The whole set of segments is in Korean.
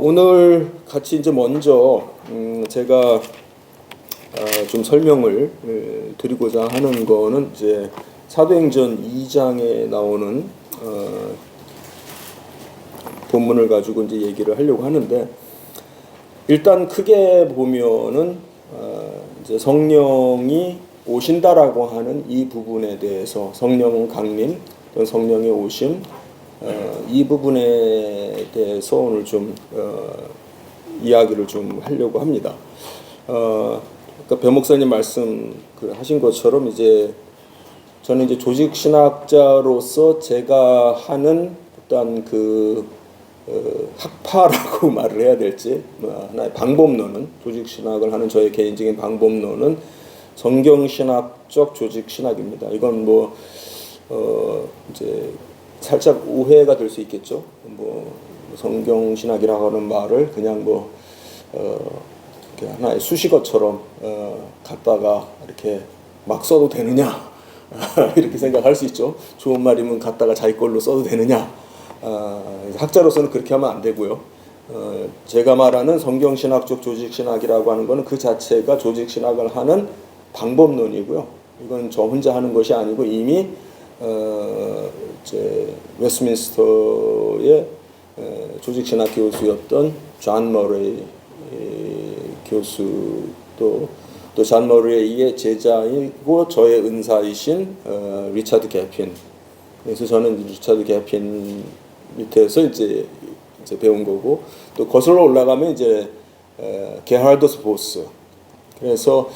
오늘 같이 이제 먼저 제가 좀 설명을 드리고자 하는 거는 이제 사도행전 2장에 나오는 본문을 가지고 이제 얘기를 하려고 하는데, 일단 크게 보면은 이제 성령이 오신다라고 하는 이 부분에 대해서, 성령 강림 또는 성령의 오심, 이 부분에 대해서 오늘 좀 이야기를 좀 하려고 합니다. 그러니까 배 목사님 말씀 하신 것처럼 이제 저는 이제 조직 신학자로서 제가 하는 어떤 학파라고 말을 해야 될지, 하나의 방법론은, 조직 신학을 하는 저의 개인적인 방법론은 성경 신학적 조직 신학입니다. 이건 이제 살짝 오해가 될 수 있겠죠. 성경 신학이라고 하는 말을 그냥 하나의 수식어처럼 갖다가 이렇게 막 써도 되느냐 이렇게 생각할 수 있죠. 좋은 말이면 갖다가 자기 걸로 써도 되느냐. 학자로서는 그렇게 하면 안 되고요. 제가 말하는 성경 신학적 조직 신학이라고 하는 것은 그 자체가 조직 신학을 하는 방법론이고요. 이건 저 혼자 하는 것이 아니고 이미 웨스트민스터의 조직신학 교수였던 존 머레이 교수, 또 존 머레이의 제자이고 저의 은사이신 리차드 게핀. 그래서 저는 리차드 게핀 밑에서 이제 배운 거고, 또 거슬러 올라가면 이제 게하르드 보스. 그래서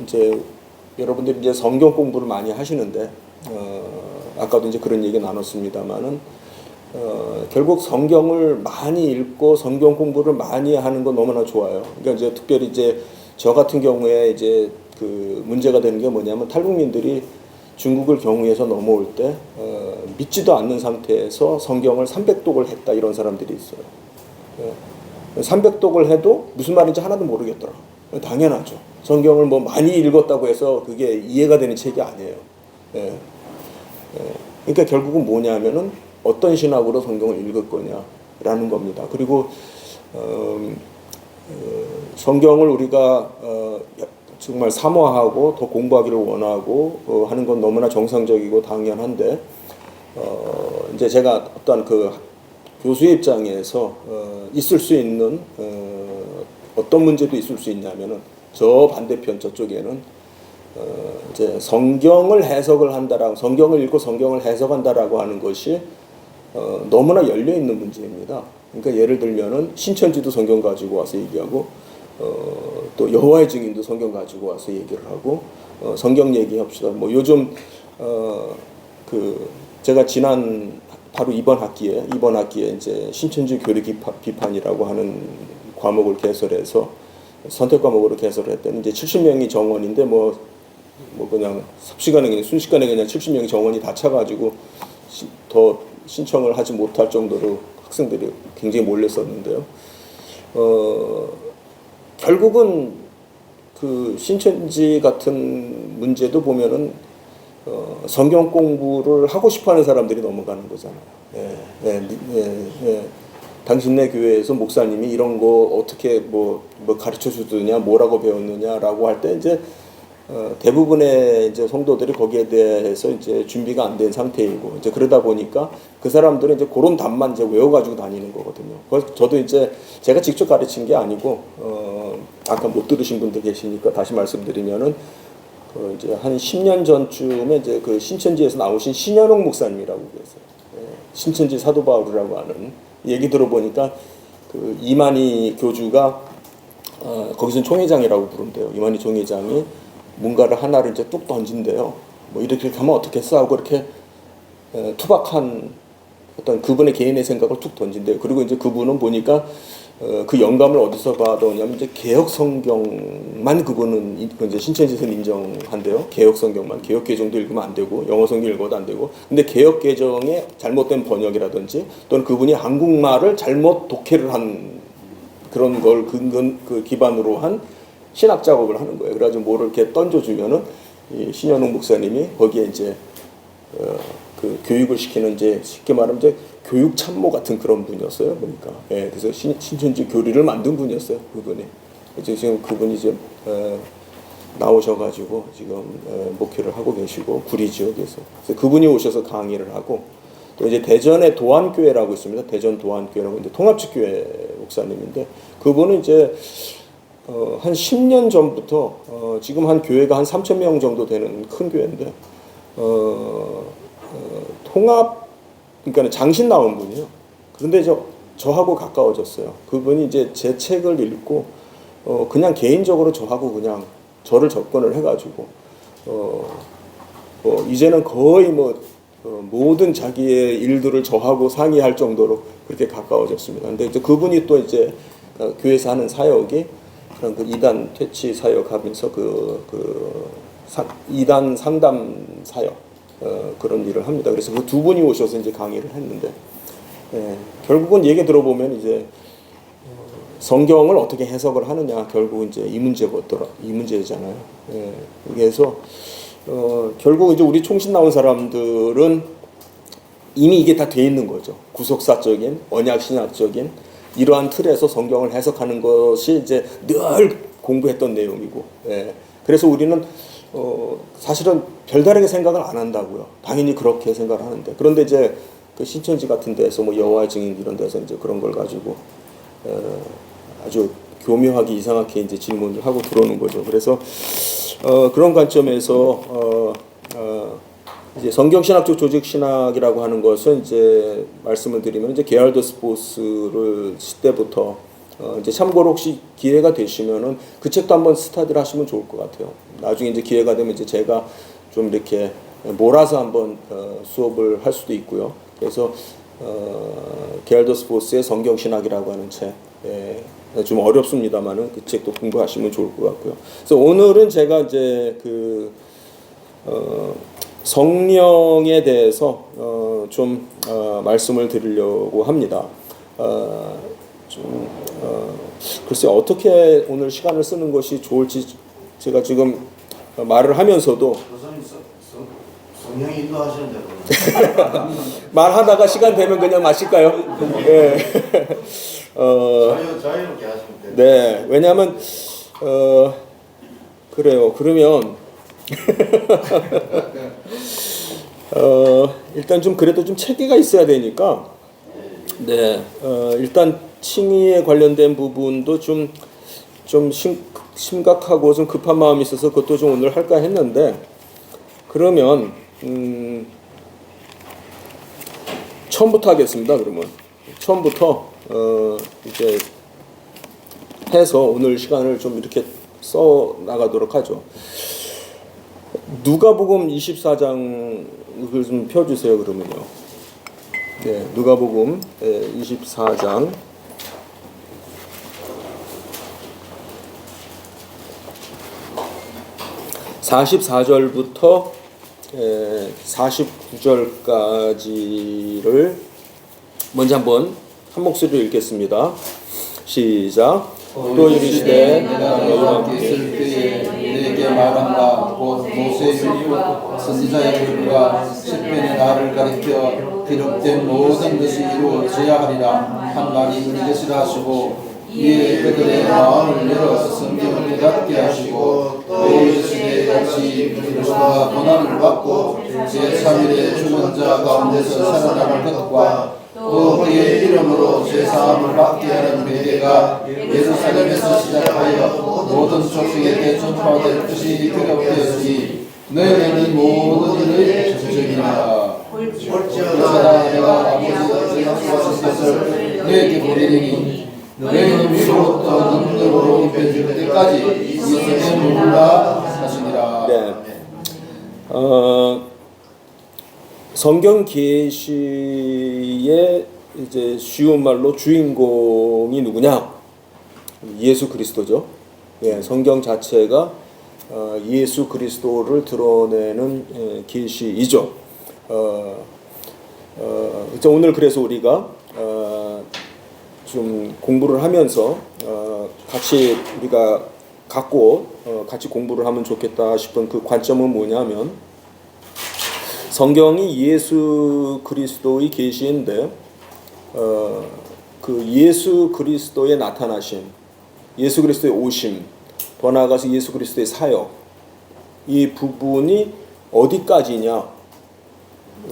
이제 여러분들이 이제 성경 공부를 많이 하시는데, 아까도 이제 그런 얘기 나눴습니다만은, 결국 성경을 많이 읽고 성경 공부를 많이 하는 건 너무나 좋아요. 그러니까 이제 특별히 이제 저 같은 경우에 이제 문제가 되는 게 뭐냐면, 탈북민들이 중국을 경유해서 넘어올 때 믿지도 않는 상태에서 성경을 300독을 했다, 이런 사람들이 있어요. 300독을 해도 무슨 말인지 하나도 모르겠더라. 당연하죠. 성경을 많이 읽었다고 해서 그게 이해가 되는 책이 아니에요. 그러니까 결국은 뭐냐면은 어떤 신학으로 성경을 읽을 거냐라는 겁니다. 그리고 성경을 우리가 정말 사모하고 더 공부하기를 원하고 하는 건 너무나 정상적이고 당연한데, 이제 제가 어떤 교수의 입장에서 있을 수 있는 어떤 문제도 있을 수 있냐면은, 저 반대편 저쪽에는 이제 성경을 해석을 한다라고, 성경을 읽고 성경을 해석한다라고 하는 것이 너무나 열려 있는 문제입니다. 그러니까 예를 들면은 신천지도 성경 가지고 와서 얘기하고, 또 여호와의 증인도 성경 가지고 와서 얘기를 하고, 성경 얘기합시다. 요즘 제가 바로 이번 학기에 이제 신천지 교리 비판이라고 하는 과목을 개설해서 선택 과목으로 개설을 했더니 이제 70명이 정원인데 그냥 삽시간에 그냥 순식간에 그냥 70명이 정원이 다 차가지고 더 신청을 하지 못할 정도로 학생들이 굉장히 몰렸었는데요. 결국은 신천지 같은 문제도 보면은 성경 공부를 하고 싶어하는 사람들이 넘어가는 거잖아요. 당신네 교회에서 목사님이 이런 거 어떻게 가르쳐 주느냐, 뭐라고 배웠느냐라고 할 때 이제 대부분의 이제 성도들이 거기에 대해서 이제 준비가 안 된 상태이고, 이제 그러다 보니까 그 사람들은 이제 그런 답만 이제 외워가지고 다니는 거거든요. 그래서 저도 이제 제가 직접 가르친 게 아니고, 아까 못 들으신 분들 계시니까 다시 말씀드리면은, 이제 한 10년 전쯤에 이제 신천지에서 나오신 신현옥 목사님이라고 계세요. 신천지 사도 바울이라고 하는 얘기 들어보니까 이만희 교주가 거기서는 총회장이라고 부른대요. 이만희 총회장이 뭔가를 하나를 이제 뚝 던진대요. 이렇게 하면 어떻겠어 하고 이렇게 투박한 어떤 그분의 개인의 생각을 툭 던진대요. 그리고 이제 그분은 보니까 그 영감을 어디서 받아오냐면 이제 개혁 성경만 그분은 이제 신천지에서 인정한대요. 개혁 성경만, 개혁 개정도 읽으면 안 되고 영어 성경 읽어도 안 되고, 근데 개혁 개정의 잘못된 번역이라든지 또는 그분이 한국말을 잘못 독해를 한 그런 걸 기반으로 한 신학 작업을 하는 거예요. 그래가지고 뭐를 이렇게 던져주면은 이 신현웅 목사님이 거기에 이제 그 교육을 시키는 이제 쉽게 말하면 이제 교육 참모 같은 그런 분이었어요. 보니까. 예, 그래서 신천지 교리를 만든 분이었어요. 그분이. 이제 지금 그분이 이제 나오셔가지고 지금 목회를 하고 계시고 구리 지역에서. 그래서 그분이 오셔서 강의를 하고 또 이제 대전에 도안교회라고 있습니다. 대전 도안교회라고 있는데 통합직교회 목사님인데 그분은 이제 한 10년 전부터 지금 한 교회가 한 3,000명 정도 되는 큰 교회인데 통합 그러니까 장신 나온 분이에요. 그런데 저하고 가까워졌어요. 그분이 이제 제 책을 읽고 그냥 개인적으로 저하고 그냥 저를 접근을 해가지고 이제는 거의 모든 자기의 일들을 저하고 상의할 정도로 그렇게 가까워졌습니다. 근데 이제 그분이 또 이제 교회에서 하는 사역이 그런 그 이단 퇴치 사역하면서 이단 상담 사역 그런 일을 합니다. 그래서 그 두 분이 오셔서 이제 강의를 했는데 결국은 얘기 들어보면 이제 성경을 어떻게 해석을 하느냐 결국 이제 이 문제잖아요. 그래서 결국 이제 우리 총신 나온 사람들은 이미 이게 다 돼 있는 거죠. 구속사적인 언약 신학적인 이러한 틀에서 성경을 해석하는 것이 이제 늘 공부했던 내용이고, 그래서 우리는 사실은 별다르게 생각을 안 한다고요. 당연히 그렇게 생각을 하는데 그런데 이제 그 신천지 같은 데서 뭐 여호와의 증인 이런 데서 이제 그런 걸 가지고 아주 교묘하게 이상하게 이제 질문을 하고 들어오는 거죠. 그래서 그런 관점에서 이제 성경신학적 조직신학이라고 하는 것은 이제 말씀을 드리면 이제 게알더 스포스를 시대부터 이제 참고로 혹시 기회가 되시면은 그 책도 한번 스타디를 하시면 좋을 것 같아요. 나중에 이제 기회가 되면 이제 제가 좀 이렇게 몰아서 한번 수업을 할 수도 있고요. 그래서 게알더 스포스의 성경신학이라고 하는 책, 좀 어렵습니다만은 그 책도 공부하시면 좋을 것 같고요. 그래서 오늘은 제가 이제 성령에 대해서 좀 말씀을 드리려고 합니다. 글쎄 어떻게 오늘 시간을 쓰는 것이 좋을지 제가 지금 말을 하면서도 성령이 인도하시는데 말하다가 시간 되면 그냥 마실까요? 예. 자유롭게 하시면 돼요. 네, 왜냐하면 그래요. 그러면 일단 좀 그래도 좀 체계가 있어야 되니까 네, 일단 칭의에 관련된 부분도 좀 심각하고 좀 급한 마음이 있어서 그것도 좀 오늘 할까 했는데 그러면 처음부터 하겠습니다. 그러면 처음부터 이제 해서 오늘 시간을 좀 이렇게 써 나가도록 하죠. 누가복음 24장을 좀 펴주세요. 그러면요. 네, 누가복음 24장 44절부터 49절까지를 먼저 한번 한 목소리로 읽겠습니다. 시작. 또 이르시되 내가 너희와 함께 있을 때에 내게 말한다. 곧 모세율 선지자의 글과 시편의 나를 가리켜 기록된 모든 것이 이루어져야 하리라 한 말이 이것이라 하시고 이에 그들의 마음을 열어서 성경을 깨닫게 하시고 또 이르시되 같이 그리스도가 고난을 받고 제3일에 죽은 자 가운데서 살아남을 것과 또 그의 이름으로 제사함을 받게 하는 베개가 예루살렘에서 시작하여 모든 족속에게 전파될 것이 기록되었으니 너희는 이 모든 일의 전적이니라. 어쩌다 내가 아버지가 약속하신 것을 너희에게 보내리니 너희는 위로부터 능력으로 입혀질 때까지 이것을 몰라 하시니라. 네. 성경 계시의 이제 쉬운 말로 주인공이 누구냐? 예수 그리스도죠. 예, 성경 자체가 예수 그리스도를 드러내는 계시이죠. 오늘 그래서 우리가 좀 공부를 하면서 같이 우리가 갖고 같이 공부를 하면 좋겠다 싶은 그 관점은 뭐냐면 성경이 예수 그리스도의 계시인데 그 예수 그리스도의 나타나심, 예수 그리스도의 오심, 더 나아가서 예수 그리스도의 사역, 이 부분이 어디까지냐라고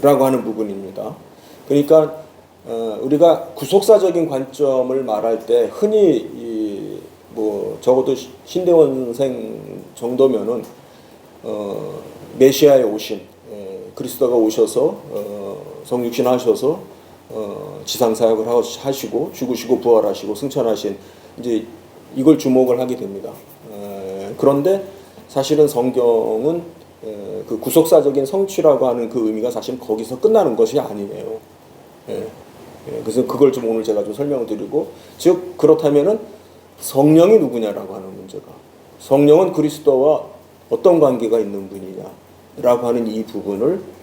하는 부분입니다. 그러니까 우리가 구속사적인 관점을 말할 때 흔히 뭐 적어도 신대원생 정도면은 메시아의 오심, 그리스도가 오셔서 성육신하셔서 지상사역을 하시고 죽으시고 부활하시고 승천하신 이제 이걸 주목을 하게 됩니다. 그런데 사실은 성경은 그 구속사적인 성취라고 하는 그 의미가 사실 거기서 끝나는 것이 아니에요. 그래서 그걸 좀 오늘 제가 좀 설명을 드리고, 즉 그렇다면은 성령이 누구냐라고 하는 문제가, 성령은 그리스도와 어떤 관계가 있는 분이냐라고 하는 이 부분을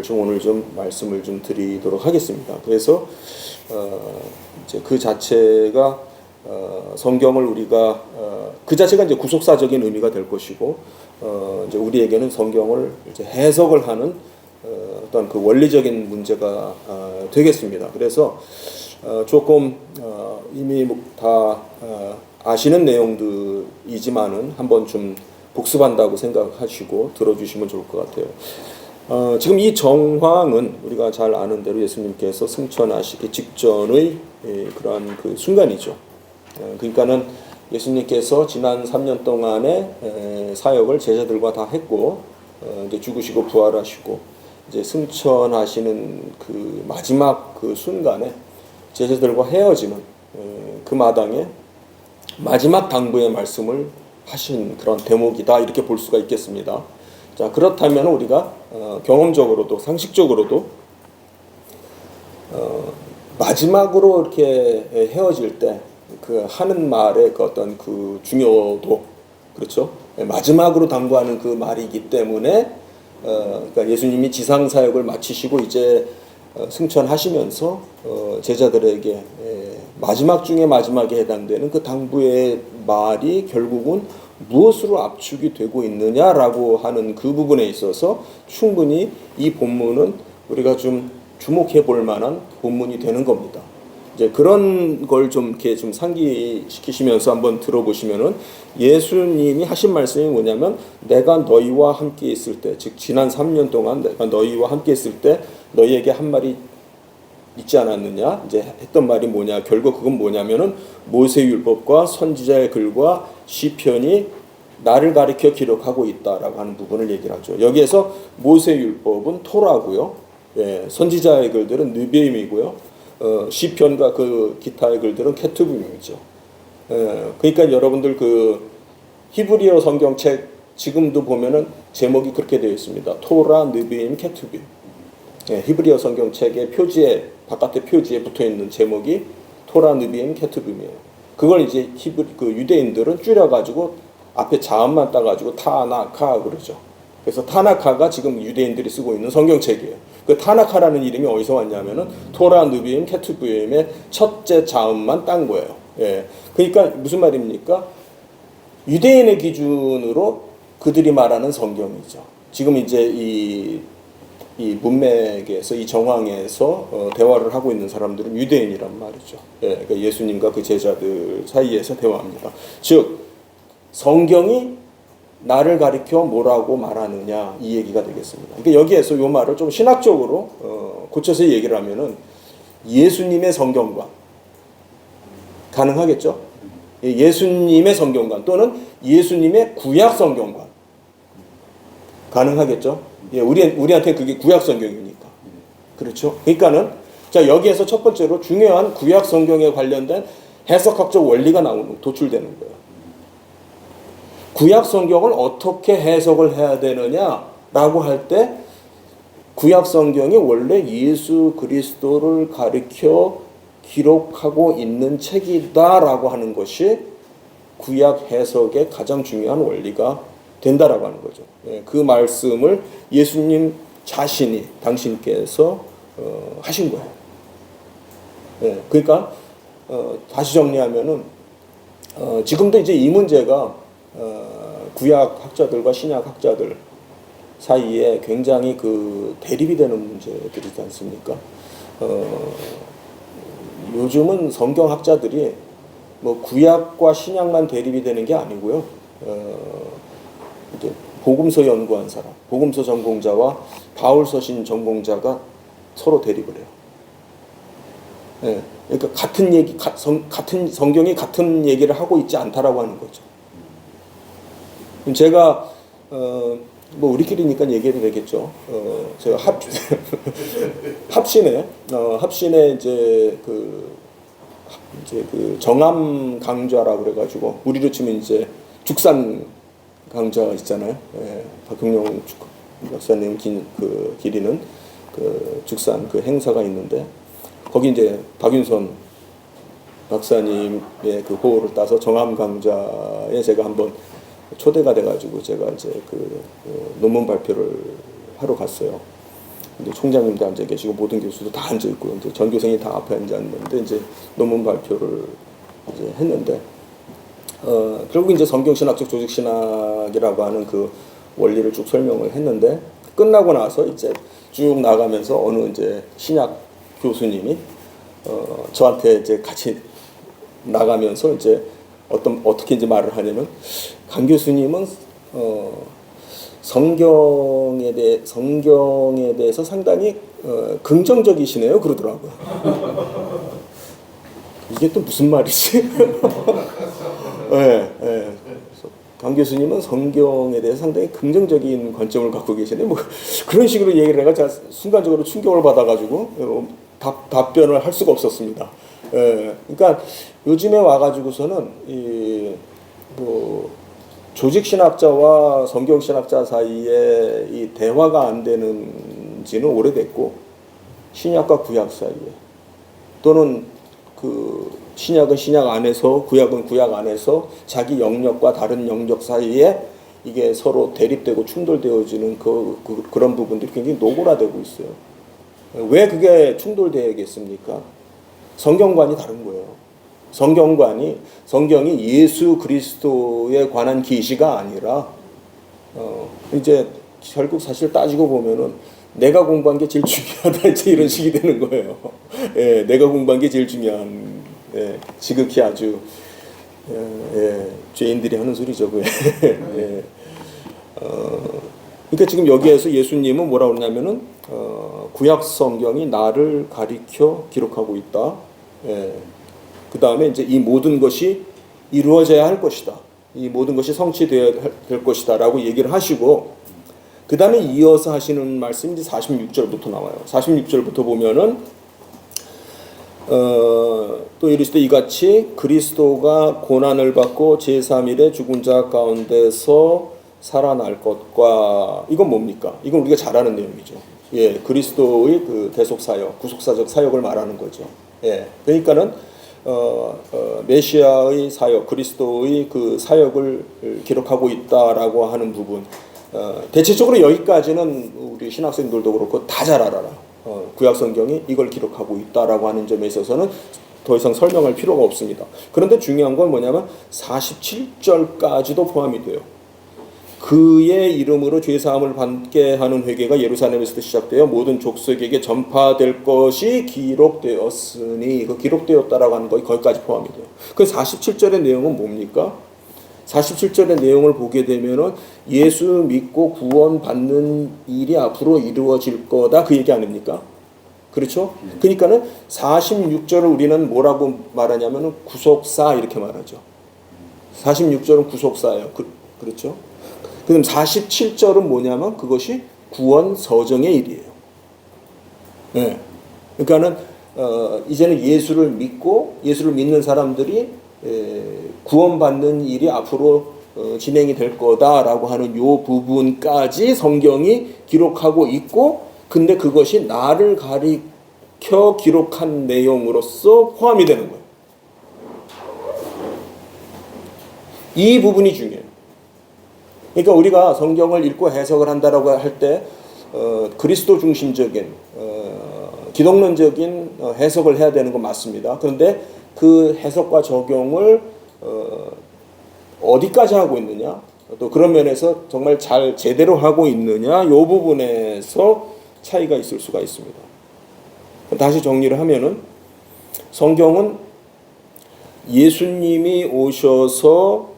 좀 오늘 좀 말씀을 좀 드리도록 하겠습니다. 그래서 이제 그 자체가 성경을 우리가 그 자체가 이제 구속사적인 의미가 될 것이고, 이제 우리에게는 성경을 이제 해석을 하는 어떤 그 원리적인 문제가 되겠습니다. 그래서 조금 이미 다 아시는 내용들이지만은 한번 좀 복습한다고 생각하시고 들어주시면 좋을 것 같아요. 지금 이 정황은 우리가 잘 아는 대로 예수님께서 승천하시기 직전의 그러한 그 순간이죠. 그러니까는 예수님께서 지난 3년 동안의 사역을 제자들과 다 했고, 이제 죽으시고 부활하시고 이제 승천하시는 그 마지막 그 순간에 제자들과 헤어지는 그 마당에 마지막 당부의 말씀을 하신 그런 대목이다, 이렇게 볼 수가 있겠습니다. 자, 그렇다면 우리가 경험적으로도 상식적으로도 마지막으로 이렇게 헤어질 때 그 하는 말의 그 어떤 그 중요도, 그렇죠? 마지막으로 당부하는 그 말이기 때문에 그러니까 예수님이 지상 사역을 마치시고 이제 승천하시면서 제자들에게 마지막 중에 마지막에 해당되는 그 당부의 말이 결국은 무엇으로 압축이 되고 있느냐라고 하는 그 부분에 있어서 충분히 이 본문은 우리가 좀 주목해 볼 만한 본문이 되는 겁니다. 이제 그런 걸 좀 이렇게 좀 상기시키시면서 한번 들어보시면은 예수님이 하신 말씀이 뭐냐면, 내가 너희와 함께 있을 때, 즉 지난 3년 동안 내가 너희와 함께 있을 때 너희에게 한 말이 있지 않았느냐, 이제 했던 말이 뭐냐, 결국 그건 뭐냐면은 모세율법과 선지자의 글과 시편이 나를 가리켜 기록하고 있다라고 하는 부분을 얘기를 하죠. 여기에서 모세율법은 토라고요, 선지자의 글들은 느비임이고요, 시편과 그 기타의 글들은 케투빔이죠. 그러니까 여러분들 그 히브리어 성경책 지금도 보면은 제목이 그렇게 되어 있습니다. 토라, 느비임, 케투빔. 히브리어 성경책의 표지에, 바깥에 표지에 붙어 있는 제목이 토라, 느비임, 케투빔이에요. 그걸 이제 그 유대인들은 줄여가지고 앞에 자음만 따가지고 타나카 그러죠. 그래서 타나카가 지금 유대인들이 쓰고 있는 성경책이에요. 그 타나카라는 이름이 어디서 왔냐면은 토라, 느비임, 케투빔의 첫째 자음만 딴 거예요. 그러니까 무슨 말입니까? 유대인의 기준으로 그들이 말하는 성경이죠. 지금 이제 이 문맥에서, 이 정황에서 대화를 하고 있는 사람들은 유대인이란 말이죠. 그러니까 예수님과 그 제자들 사이에서 대화합니다. 즉 성경이 나를 가리켜 뭐라고 말하느냐, 이 얘기가 되겠습니다. 그러니까 여기에서 이 말을 좀 신학적으로 고쳐서 얘기를 하면은 예수님의 성경관, 가능하겠죠? 예수님의 성경관 또는 예수님의 구약 성경관, 가능하겠죠? 우리한테 그게 구약 성경이니까. 그렇죠? 그러니까는 자, 여기에서 첫 번째로 중요한 구약 성경에 관련된 해석학적 원리가 도출되는 거예요. 구약 성경을 어떻게 해석을 해야 되느냐라고 할 때, 구약 성경이 원래 예수 그리스도를 가리켜 기록하고 있는 책이다라고 하는 것이 구약 해석의 가장 중요한 원리가 된다라고 하는 거죠. 그 말씀을 예수님 자신이, 당신께서 하신 거예요. 그러니까 다시 정리하면은 지금도 이제 이 문제가 구약 학자들과 신약 학자들 사이에 굉장히 그 대립이 되는 문제들이지 않습니까? 요즘은 성경학자들이 뭐 구약과 신약만 대립이 되는 게 아니고요. 이제 복음서 연구한 사람, 복음서 전공자와 바울서신 전공자가 서로 대립을 해요. 예, 그러니까 같은 얘기, 같은 성경이 같은 얘기를 하고 있지 않다라고 하는 거죠. 제가 뭐 우리끼리니까 얘기해도 되겠죠. 제가 합신에 이제 그 정암 강좌라고 그래가지고 우리로 치면 이제 죽산 강좌 있잖아요. 예, 박형룡 박사님 기리는 그 죽산 그 행사가 있는데 거기 이제 박윤선 박사님의 그 호를 따서 정암 강좌에 제가 한번 초대가 돼가지고 제가 이제 그 논문 발표를 하러 갔어요. 근데 총장님도 앉아 계시고 모든 교수도 다 앉아 있고 이제 전교생이 다 앞에 앉아 있는데 이제 논문 발표를 이제 했는데 결국 이제 성경신학적 조직신학이라고 하는 그 원리를 쭉 설명을 했는데 끝나고 나서 이제 쭉 나가면서 어느 이제 신약 교수님이 저한테 이제 같이 나가면서 이제 어떻게 이제 말을 하냐면 강 교수님은 성경에 대해서 상당히 긍정적이시네요 그러더라고요. 이게 또 무슨 말이지? 네, 네. 강 교수님은 성경에 대해서 상당히 긍정적인 관점을 갖고 계시네. 뭐 그런 식으로 얘기를 해가 제가 순간적으로 충격을 받아가지고 답변을 할 수가 없었습니다. 예, 그러니까 요즘에 와가지고서는 뭐 조직신학자와 성경신학자 사이에 이 대화가 안 되는지는 오래됐고 신약과 구약 사이에 또는 그 신약은 신약 안에서 구약은 구약 안에서 자기 영역과 다른 영역 사이에 이게 서로 대립되고 충돌되어지는 그런 부분들이 굉장히 노골화되고 있어요. 왜 그게 충돌되겠습니까? 성경관이 다른 거예요. 성경이 예수 그리스도에 관한 계시가 아니라 이제 결국 사실 따지고 보면은 내가 공부한 게 제일 중요하다 이제 이런 식이 되는 거예요. 예, 내가 공부한 게 제일 중요한 지극히 아주 죄인들이 하는 소리죠. 예. 그러니까 지금 여기에서 예수님은 뭐라 그러냐면은 구약 성경이 나를 가리켜 기록하고 있다. 예. 그 다음에 이제 이 모든 것이 이루어져야 할 것이다. 이 모든 것이 성취되어야 될 것이다라고 얘기를 하시고 그 다음에 이어서 하시는 말씀이 이제 46절부터 나와요. 46절부터 보면은 또 이르시되 이같이 그리스도가 고난을 받고 제3일에 죽은 자 가운데서 살아날 것과 이건 뭡니까? 이건 우리가 잘 아는 내용이죠. 예, 그리스도의 그 대속 사역, 구속사적 사역을 말하는 거죠. 예, 그러니까는 메시아의 사역, 그리스도의 그 사역을 기록하고 있다라고 하는 부분. 대체적으로 여기까지는 우리 신학생들도 그렇고 다 잘 알아라. 구약 성경이 이걸 기록하고 있다라고 하는 점에 있어서는 더 이상 설명할 필요가 없습니다. 그런데 중요한 건 뭐냐면 47절까지도 포함이 돼요. 그의 이름으로 죄사함을 받게 하는 회개가 예루살렘에서 시작되어 모든 족속에게 전파될 것이 기록되었으니 그 기록되었다라고 하는 거 거기까지 포함이 돼요. 그 47절의 내용은 뭡니까? 47절의 내용을 보게 되면은 예수 믿고 구원받는 일이 앞으로 이루어질 거다 그 얘기 아닙니까? 그렇죠? 그러니까는 46절을 우리는 뭐라고 말하냐면은 구속사 이렇게 말하죠. 46절은 구속사예요. 그렇죠? 그럼 47절은 뭐냐면 그것이 구원 서정의 일이에요. 네. 그러니까는 이제는 예수를 믿는 사람들이 구원받는 일이 앞으로 진행이 될 거다라고 하는 요 부분까지 성경이 기록하고 있고, 근데 그것이 나를 가리켜 기록한 내용으로서 포함이 되는 거예요. 이 부분이 중요해요. 그러니까 우리가 성경을 읽고 해석을 한다라고 할 때 그리스도 중심적인 기독론적인 해석을 해야 되는 건 맞습니다. 그런데 그 해석과 적용을 어디까지 하고 있느냐? 또 그런 면에서 정말 잘 제대로 하고 있느냐 이 부분에서 차이가 있을 수가 있습니다. 다시 정리를 하면은 성경은 예수님이 오셔서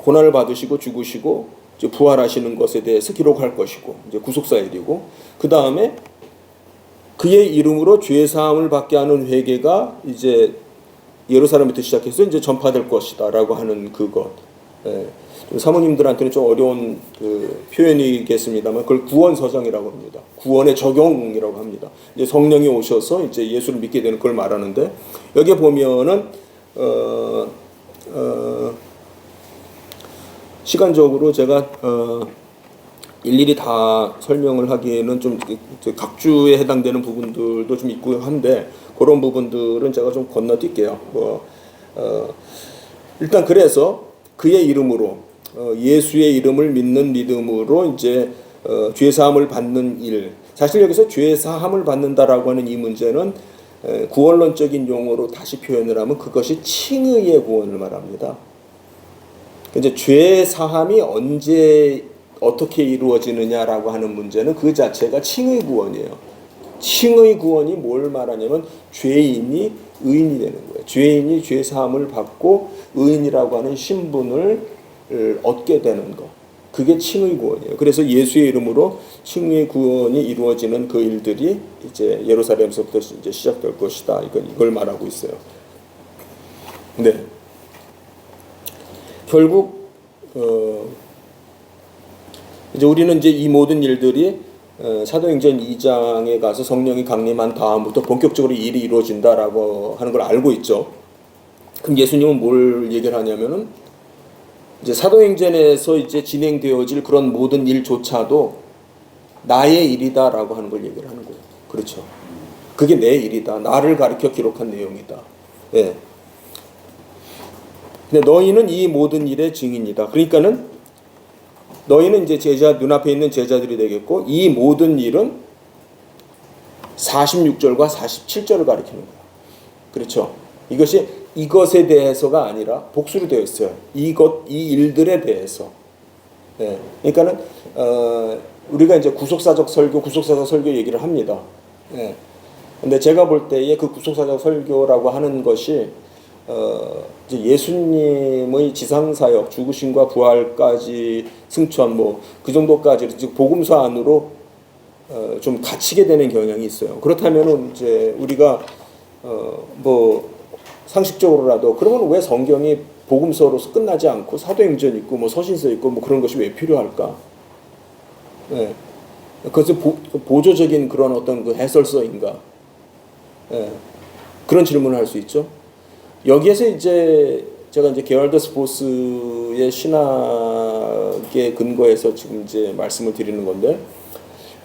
고난을 받으시고 죽으시고 이제 부활하시는 것에 대해서 기록할 것이고 이제 구속사일이고 그 다음에 그의 이름으로 죄 사함을 받게 하는 회개가 이제 예루살렘부터 시작해서 이제 전파될 것이다라고 하는 그것. 예. 사모님들한테는 좀 어려운 그 표현이겠습니다만 그걸 구원서정이라고 합니다. 구원의 적용이라고 합니다. 이제 성령이 오셔서 이제 예수를 믿게 되는 걸 말하는데 여기에 보면은 시간적으로 제가 일일이 다 설명을 하기에는 좀 각주에 해당되는 부분들도 좀 있고 한데 그런 부분들은 제가 좀 건너뛸게요. 일단 그래서 그의 이름으로 예수의 이름을 믿는 믿음으로 이제 죄 사함을 받는 일. 사실 여기서 죄 사함을 받는다라고 하는 이 문제는 구원론적인 용어로 다시 표현을 하면 그것이 칭의의 구원을 말합니다. 이제 죄 사함이 언제 어떻게 이루어지느냐라고 하는 문제는 그 자체가 칭의 구원이에요. 칭의 구원이 뭘 말하냐면 죄인이 의인이 되는 거예요. 죄인이 죄 사함을 받고 의인이라고 하는 신분을 얻게 되는 것. 그게 칭의 구원이에요. 그래서 예수의 이름으로 칭의 구원이 이루어지는 그 일들이 이제 예루살렘에서부터 이제 시작될 것이다. 이걸 말하고 있어요. 네. 결국 이제 우리는 이제 이 모든 일들이 사도행전 2장에 가서 성령이 강림한 다음부터 본격적으로 일이 이루어진다라고 하는 걸 알고 있죠. 그럼 예수님은 뭘 얘기를 하냐면은 이제 사도행전에서 이제 진행되어질 그런 모든 일조차도 나의 일이다라고 하는 걸 얘기를 하는 거예요. 그렇죠. 그게 내 일이다. 나를 가리켜 기록한 내용이다. 예. 근데 너희는 이 모든 일의 증인이다. 그러니까는 너희는 이제 눈앞에 있는 제자들이 되겠고 이 모든 일은 46절과 47절을 가리키는 거야. 그렇죠. 이것에 대해서가 아니라 복수로 되어 있어요. 이 일들에 대해서. 예. 그러니까는 우리가 이제 구속사적 설교 얘기를 합니다. 예. 근데 제가 볼 때에 그 구속사적 설교라고 하는 것이 이제 예수님의 지상사역, 죽으심과 부활까지 승천 그 정도까지 즉 복음서 안으로 좀 갇히게 되는 경향이 있어요. 그렇다면은 이제 우리가 상식적으로라도 그러면 왜 성경이 복음서로서 끝나지 않고 사도행전 있고 서신서 있고 그런 것이 왜 필요할까? 예. 그것은 보조적인 그런 어떤 그 해설서인가? 예. 그런 질문을 할 수 있죠. 여기에서 이제 제가 이제 게럴더 스포스의 신학의 근거에서 지금 이제 말씀을 드리는 건데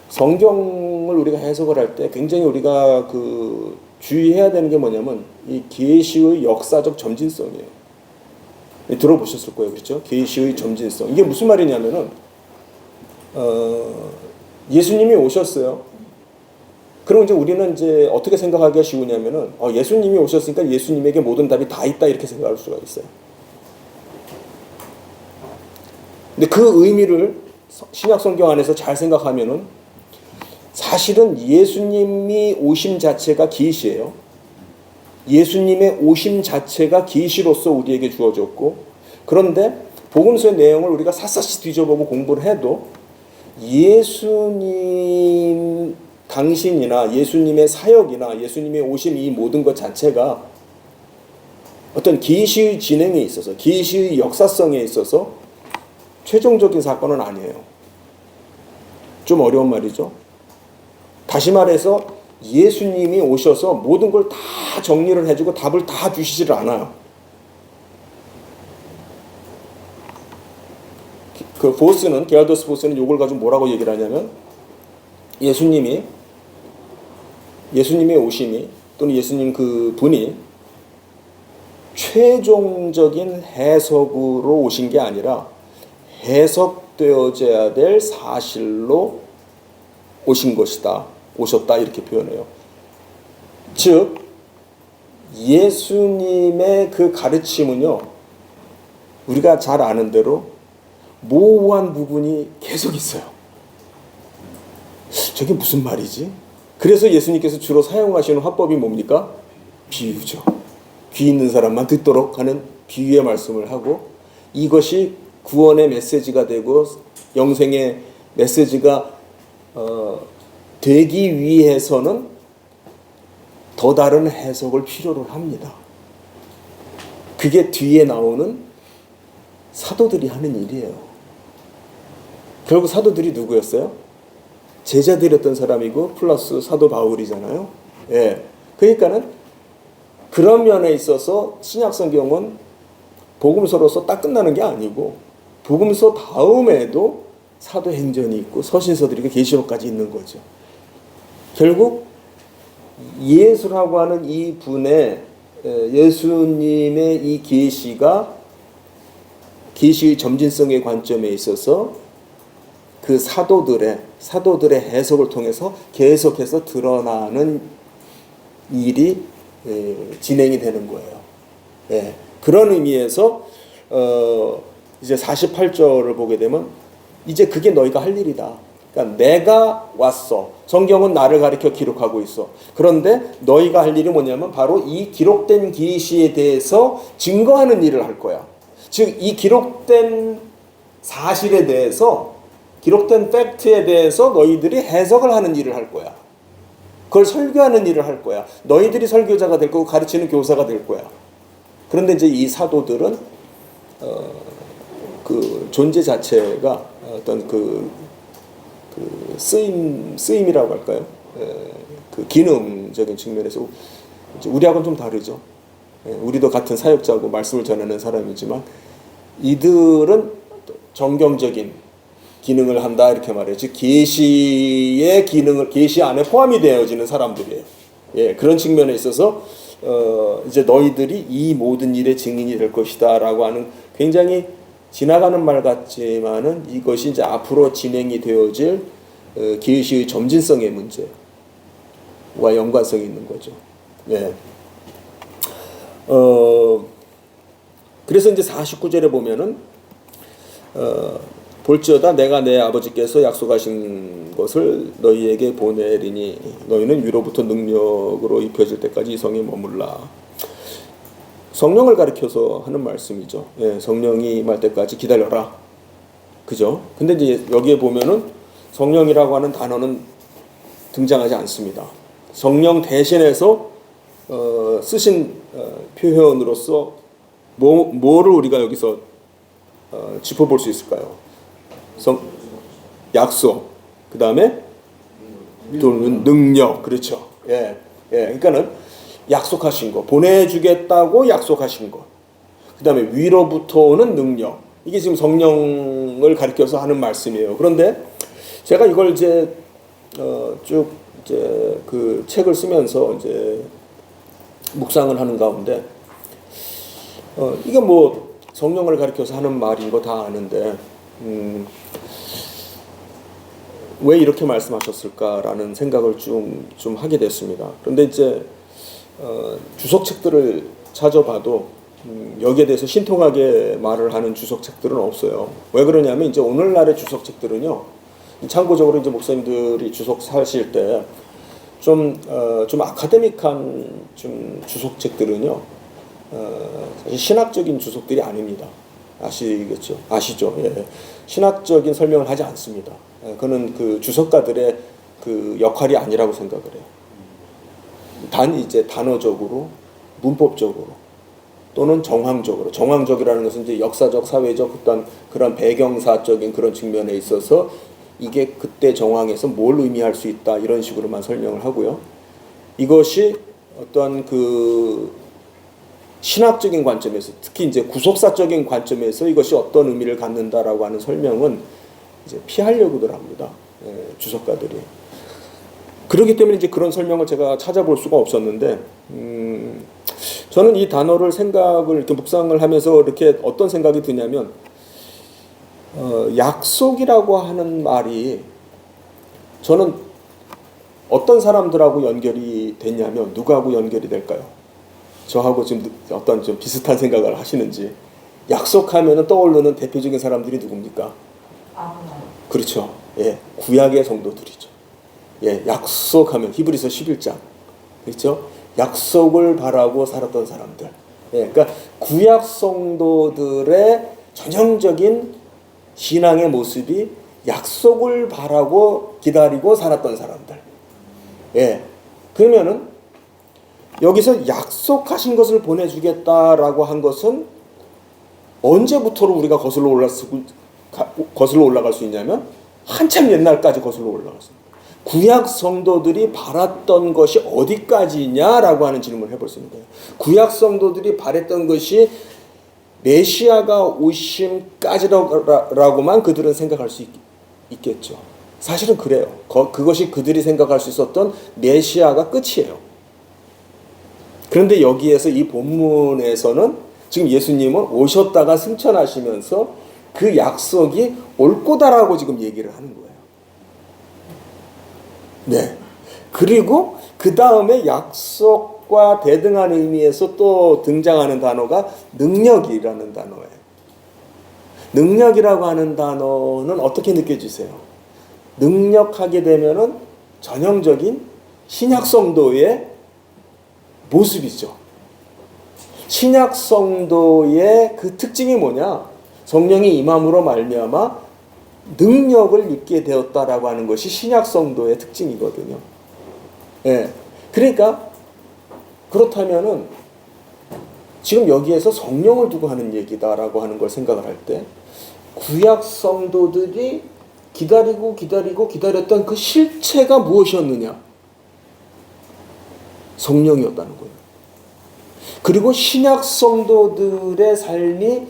성경을 우리가 해석을 할 때 굉장히 우리가 그 주의해야 되는 게 뭐냐면 이 계시의 역사적 점진성이에요. 들어보셨을 거예요, 그렇죠? 계시의 점진성. 이게 무슨 말이냐면은 예수님이 오셨어요. 그럼 이제 우리는 이제 어떻게 생각하기가 쉬우냐면은 예수님이 오셨으니까 예수님에게 모든 답이 다 있다 이렇게 생각할 수가 있어요. 근데 그 의미를 신약 성경 안에서 잘 생각하면은 사실은 예수님이 오심 자체가 계시예요. 예수님의 오심 자체가 계시로서 우리에게 주어졌고 그런데 복음서의 내용을 우리가 샅샅이 뒤져보고 공부를 해도 예수님 당신이나 예수님의 사역이나 예수님의 오심 이 모든 것 자체가 어떤 계시의 진행에 있어서 계시의 역사성에 있어서 최종적인 사건은 아니에요. 좀 어려운 말이죠. 다시 말해서 예수님이 오셔서 모든 걸 다 정리를 해주고 답을 다 주시질 않아요. 그 게럴더스 보스는 이걸 가지고 뭐라고 얘기를 하냐면 예수님의 오심이 또는 예수님 그 분이 최종적인 해석으로 오신 게 아니라 해석되어져야 될 사실로 오셨다 이렇게 표현해요. 즉 예수님의 그 가르침은요 우리가 잘 아는 대로 모호한 부분이 계속 있어요. 저게 무슨 말이지? 그래서 예수님께서 주로 사용하시는 화법이 뭡니까? 비유죠. 귀 있는 사람만 듣도록 하는 비유의 말씀을 하고, 이것이 구원의 메시지가 되고 영생의 메시지가 되기 위해서는 더 다른 해석을 필요로 합니다. 그게 뒤에 나오는 사도들이 하는 일이에요. 결국 사도들이 누구였어요? 제자들이었던 사람이고 플러스 사도 바울이잖아요. 예. 그러니까는 그런 면에 있어서 신약 성경은 복음서로서 딱 끝나는 게 아니고 복음서 다음에도 사도행전이 있고 서신서들이 계시록까지 있는 거죠. 결국 예수라고 하는 이 분의 예수님의 이 계시가 계시의 점진성의 관점에 있어서 그 사도들의 해석을 통해서 계속해서 드러나는 일이 진행이 되는 거예요. 예, 그런 의미에서 이제 48절을 보게 되면 이제 그게 너희가 할 일이다. 그러니까 내가 왔어. 성경은 나를 가리켜 기록하고 있어. 그런데 너희가 할 일이 뭐냐면 바로 이 기록된 계시에 대해서 증거하는 일을 할 거야. 즉 이 기록된 사실에 대해서, 기록된 팩트에 대해서 너희들이 해석을 하는 일을 할 거야. 그걸 설교하는 일을 할 거야. 너희들이 설교자가 될 거고 가르치는 교사가 될 거야. 그런데 이제 이 사도들은 그 존재 자체가 어떤 그 쓰임이라고 할까요? 그 기능적인 측면에서 우리하고는 좀 다르죠. 우리도 같은 사역자고 말씀을 전하는 사람이지만 이들은 정경적인 기능을 한다 이렇게 말해요. 즉 계시의 기능을 계시 안에 포함이 되어지는 사람들이에요. 예, 그런 측면에 있어서 이제 너희들이 이 모든 일의 증인이 될 것이다라고 하는 굉장히 지나가는 말 같지만은 이것이 이제 앞으로 진행이 되어질 계시의 점진성의 문제와 연관성이 있는 거죠. 예. 그래서 이제 49절에 보면은 볼지어다 내가 내 아버지께서 약속하신 것을 너희에게 보내리니 너희는 위로부터 능력으로 입혀질 때까지 이 성에 머물라. 성령을 가리켜서 하는 말씀이죠. 예, 성령이 임할 때까지 기다려라. 그죠? 근데 이제 여기에 보면은 성령이라고 하는 단어는 등장하지 않습니다. 성령 대신해서 쓰신 표현으로서 뭐를 우리가 여기서 짚어볼 수 있을까요? 약속, 그 다음에 능력, 그렇죠. 예, 그러니까는 약속하신 거, 보내주겠다고 약속하신 거, 그 다음에 위로부터 오는 능력, 이게 지금 성령을 가리켜서 하는 말씀이에요. 그런데 제가 이걸 이제 쭉 이제 그 책을 쓰면서 이제 묵상을 하는 가운데 이게 뭐 성령을 가리켜서 하는 말인 거 다 아는데 왜 이렇게 말씀하셨을까라는 생각을 좀 하게 됐습니다. 그런데 이제 주석책들을 찾아봐도 여기에 대해서 신통하게 말을 하는 주석책들은 없어요. 왜 그러냐면 이제 오늘날의 주석책들은요, 참고적으로 이제 목사님들이 주석 사실 때 좀 아카데믹한 좀 주석책들은요, 사실 신학적인 주석들이 아닙니다. 아시죠? 예. 신학적인 설명을 하지 않습니다. 그는 그 주석가들의 그 역할이 아니라고 생각을 해요. 이제 단어적으로, 문법적으로, 또는 정황적이라는 것은 이제 역사적, 사회적 어떤 그런 배경사적인 그런 측면에 있어서 이게 그때 정황에서 뭘 의미할 수 있다 이런 식으로만 설명을 하고요. 이것이 어떤 그 신학적인 관점에서, 특히 이제 구속사적인 관점에서 이것이 어떤 의미를 갖는다라고 하는 설명은 이제 피하려고들 합니다. 주석가들이. 그렇기 때문에 이제 그런 설명을 제가 찾아볼 수가 없었는데, 저는 이 단어를 이렇게 묵상을 하면서 이렇게 어떤 생각이 드냐면, 약속이라고 하는 말이 저는 어떤 사람들하고 연결이 됐냐면 누구하고 연결이 될까요? 저하고 지금 어떤 좀 비슷한 생각을 하시는지. 약속하면 떠오르는 대표적인 사람들이 누굽니까? 아브라함. 그렇죠. 예, 구약의 성도들이죠. 예, 약속하면 히브리서 11장. 그렇죠? 약속을 바라고 살았던 사람들. 예, 그러니까 구약 성도들의 전형적인 신앙의 모습이 약속을 바라고 기다리고 살았던 사람들. 예. 그러면은 여기서 약속하신 것을 보내주겠다라고 한 것은 언제부터로 우리가 거슬러 올라갈 수 있냐면 한참 옛날까지 거슬러 올라갔습니다. 구약 성도들이 바랐던 것이 어디까지냐라고 하는 질문을 해볼 수 있는 거예요. 구약 성도들이 바랬던 것이 메시아가 오심까지라고만 그들은 생각할 수 있겠죠. 사실은 그래요. 그것이 그들이 생각할 수 있었던 메시아가 끝이에요. 그런데 여기에서 이 본문에서는 지금 예수님은 오셨다가 승천하시면서 그 약속이 올 거다라고 지금 얘기를 하는 거예요. 네. 그리고 그 다음에 약속과 대등한 의미에서 또 등장하는 단어가 능력이라는 단어예요. 능력이라고 하는 단어는 어떻게 느껴지세요? 능력하게 되면은 전형적인 신약 성도의 모습이죠. 신약 성도의 그 특징이 뭐냐? 성령이 임함으로 말미암아 능력을 입게 되었다라고 하는 것이 신약 성도의 특징이거든요. 예. 그러니까 그렇다면은 지금 여기에서 성령을 두고 하는 얘기다라고 하는 걸 생각을 할 때 구약 성도들이 기다렸던 그 실체가 무엇이었느냐? 성령이었다는 거예요. 그리고 신약 성도들의 삶이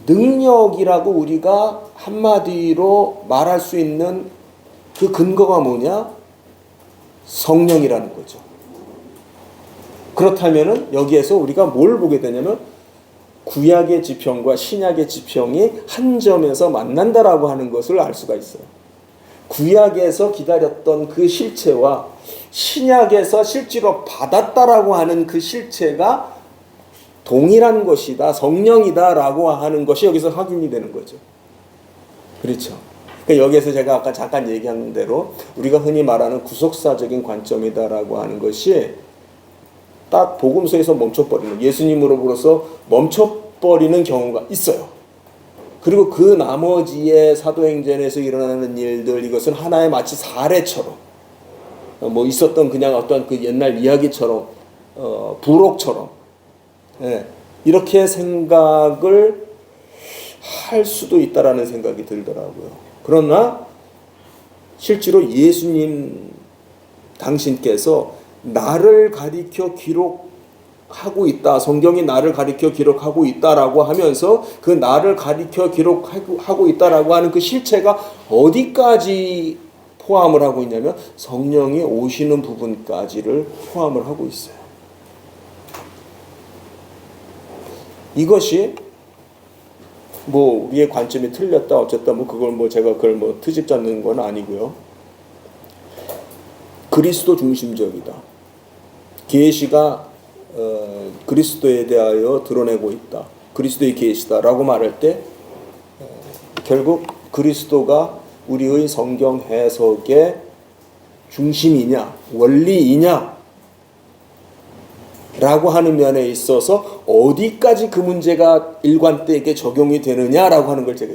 능력이라고 우리가 한마디로 말할 수 있는 그 근거가 뭐냐? 성령이라는 거죠. 그렇다면은 여기에서 우리가 뭘 보게 되냐면 구약의 지평과 신약의 지평이 한 점에서 만난다라고 하는 것을 알 수가 있어요. 구약에서 기다렸던 그 실체와 신약에서 실제로 받았다라고 하는 그 실체가 동일한 것이다, 성령이다라고 하는 것이 여기서 확인이 되는 거죠. 그렇죠. 그러니까 여기에서 제가 아까 잠깐 얘기한 대로 우리가 흔히 말하는 구속사적인 관점이다라고 하는 것이 딱 복음서에서 멈춰버리는, 예수님으로부터 멈춰버리는 경우가 있어요. 그리고 그 나머지의 사도행전에서 일어나는 일들, 이것은 하나의 마치 사례처럼 뭐 있었던 그냥 어떤 그 옛날 이야기처럼 부록처럼 이렇게 생각을 할 수도 있다라는 생각이 들더라고요. 그러나 실제로 예수님 당신께서 나를 가리켜 기록하고 있다, 성경이 나를 가리켜 기록하고 있다라고 하면서 그 나를 가리켜 기록하고 있다라고 하는 그 실체가 어디까지 포함을 하고 있냐면 성령이 오시는 부분까지를 포함을 하고 있어요. 이것이 뭐 우리의 관점이 틀렸다 어쨌다 뭐 그걸 뭐 제가 그걸 뭐 트집 잡는 건 아니고요. 그리스도 중심적이다. 계시가 그리스도에 대하여 드러내고 있다. 그리스도의 계시다라고 말할 때 결국 그리스도가 우리의 성경 해석의 중심이냐 원리이냐 라고 하는 면에 있어서 어디까지 그 문제가 일관되게 적용이 되느냐라고 하는 걸 제가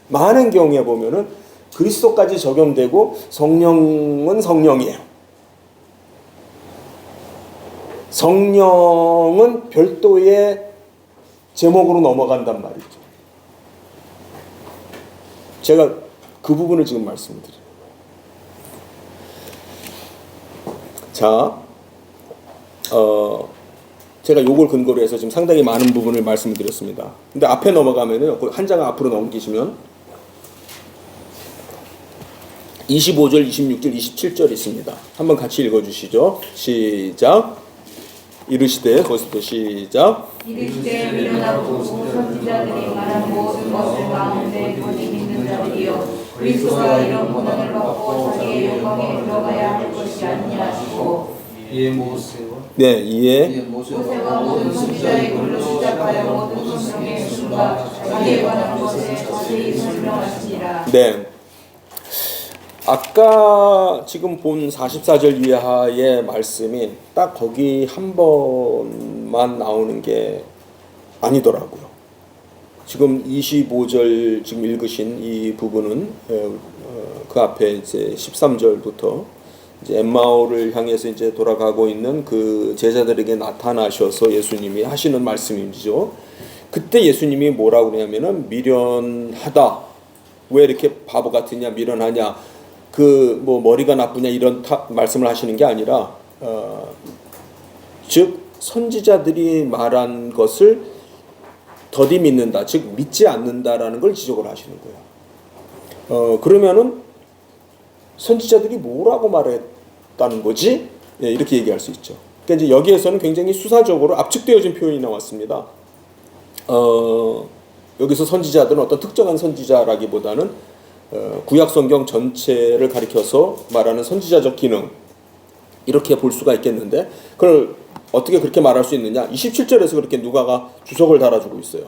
많은 경우에 보면은 그리스도까지 적용되고 성령은 성령이에요. 성령은 별도의 제목으로 넘어간단 말이죠. 제가 그 부분을 지금 말씀드려요. 자, 제가 요걸 근거로 해서 지금 상당히 많은 부분을 말씀을 드렸습니다. 근데 앞에 넘어가면은 한 장 앞으로 넘기시면 25절, 26절, 27절 있습니다. 한번 같이 읽어주시죠. 시작. 이르시되 거기서부터 시작. 이르시되 일어나고 선지자들이 말한 모든 것을 가운데 거짓 있는 자들이여 그리스도가 이런 고난을 받고 자기의 영광에 들어가야 할 것이 아니하시고 이에 모세와 네, 이에 모세와 모든 선지자의 글로 시작하여 모든 성경의 순과 자기에 관한 것에 자세히 설명하시니라. 네. 아까 지금 본 44절 이하의 말씀이 딱 거기 한 번만 나오는 게 아니더라고요. 지금 25절 지금 읽으신 이 부분은 그 앞에 이제 13절부터 이제 엠마오를 향해서 이제 돌아가고 있는 그 제자들에게 나타나셔서 예수님이 하시는 말씀이죠. 그때 예수님이 뭐라고 그러냐면은 미련하다. 왜 이렇게 바보 같으냐, 미련하냐, 그 뭐 머리가 나쁘냐 이런 말씀을 하시는 게 아니라 즉 선지자들이 말한 것을 더디 믿는다, 즉 믿지 않는다라는 걸 지적을 하시는 거예요. 그러면은 선지자들이 뭐라고 말했다는 거지? 예, 이렇게 얘기할 수 있죠. 그러니까 이제 여기에서는 굉장히 수사적으로 압축되어진 표현이 나왔습니다. 여기서 선지자들은 어떤 특정한 선지자라기보다는 구약 성경 전체를 가리켜서 말하는 선지자적 기능, 이렇게 볼 수가 있겠는데, 그걸 어떻게 그렇게 말할 수 있느냐? 27절에서 그렇게 누가가 주석을 달아주고 있어요.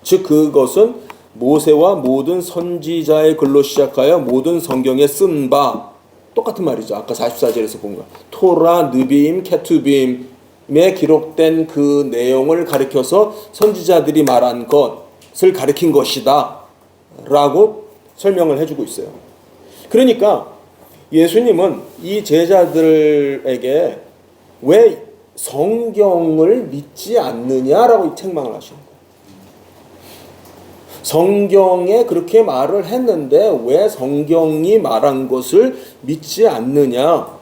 즉 그것은 모세와 모든 선지자의 글로 시작하여 모든 성경에 쓴 바, 똑같은 말이죠. 아까 44절에서 본 거. 토라, 느비임, 케투빔에 기록된 그 내용을 가리켜서 선지자들이 말한 것을 가리킨 것이다 라고 설명을 해주고 있어요. 그러니까 예수님은 이 제자들에게 왜 성경을 믿지 않느냐라고 책망을 하시는 거예요. 성경에 그렇게 말을 했는데 왜 성경이 말한 것을 믿지 않느냐?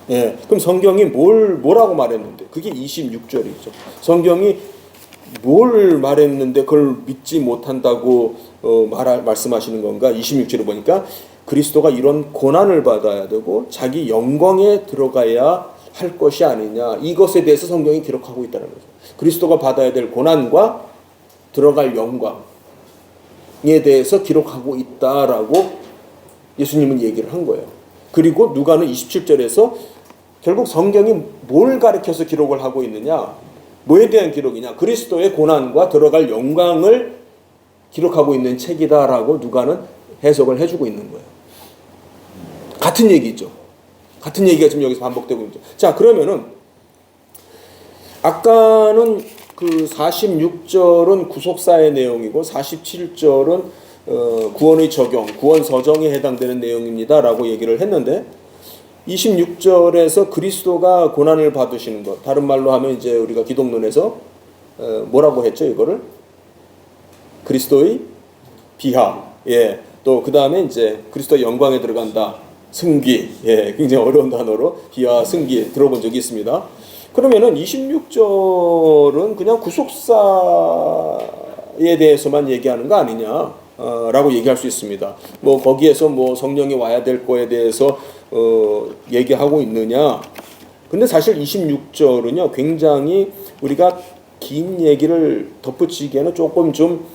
예, 그럼 성경이 뭐라고 말했는데? 그게 26절이죠. 성경이 뭘 말했는데 그걸 믿지 못한다고 말씀하시는 건가? 26절에 보니까 그리스도가 이런 고난을 받아야 되고 자기 영광에 들어가야 할 것이 아니냐, 이것에 대해서 성경이 기록하고 있다는 거죠. 그리스도가 받아야 될 고난과 들어갈 영광에 대해서 기록하고 있다라고 예수님은 얘기를 한 거예요. 그리고 누가는 27절에서 결국 성경이 뭘 가리켜서 기록을 하고 있느냐, 뭐에 대한 기록이냐, 그리스도의 고난과 들어갈 영광을 기록하고 있는 책이다라고 누가는 해석을 해주고 있는 거예요. 같은 얘기죠. 같은 얘기가 지금 여기서 반복되고 있죠. 자, 그러면은 아까는 그 46절은 구속사의 내용이고 47절은 구원의 적용, 구원 서정에 해당되는 내용입니다라고 얘기를 했는데, 26절에서 그리스도가 고난을 받으시는 것, 다른 말로 하면 이제 우리가 기독론에서 뭐라고 했죠? 이거를 그리스도의 비하, 예, 또 그 다음에 이제 그리스도의 영광에 들어간다, 승기, 예, 굉장히 어려운 단어로 비하, 승기 들어본 적이 있습니다. 그러면은 26절은 그냥 구속사에 대해서만 얘기하는 거 아니냐? 라고 얘기할 수 있습니다. 뭐 거기에서 뭐 성령이 와야 될 거에 대해서 얘기하고 있느냐? 근데 사실 26절은요, 굉장히 우리가 긴 얘기를 덧붙이기에는 조금 좀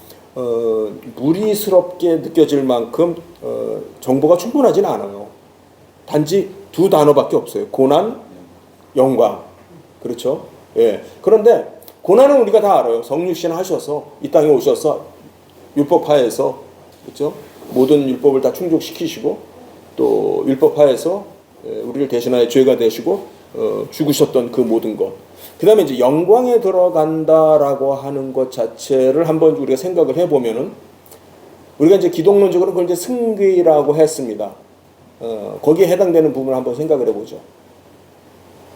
무리스럽게 느껴질 만큼 정보가 충분하지는 않아요. 단지 두 단어밖에 없어요. 고난, 영광. 그렇죠? 예. 그런데 고난은 우리가 다 알아요. 성육신 하셔서 이 땅에 오셔서 율법하에서, 그렇죠? 모든 율법을 다 충족시키시고 또 율법하에서 우리를 대신하여 죄가 되시고 죽으셨던 그 모든 것. 그 다음에 이제 영광에 들어간다라고 하는 것 자체를 한번 우리가 생각을 해보면은, 우리가 이제 기독론적으로 그걸 이제 승귀라고 했습니다. 거기에 해당되는 부분을 한번 생각을 해보죠.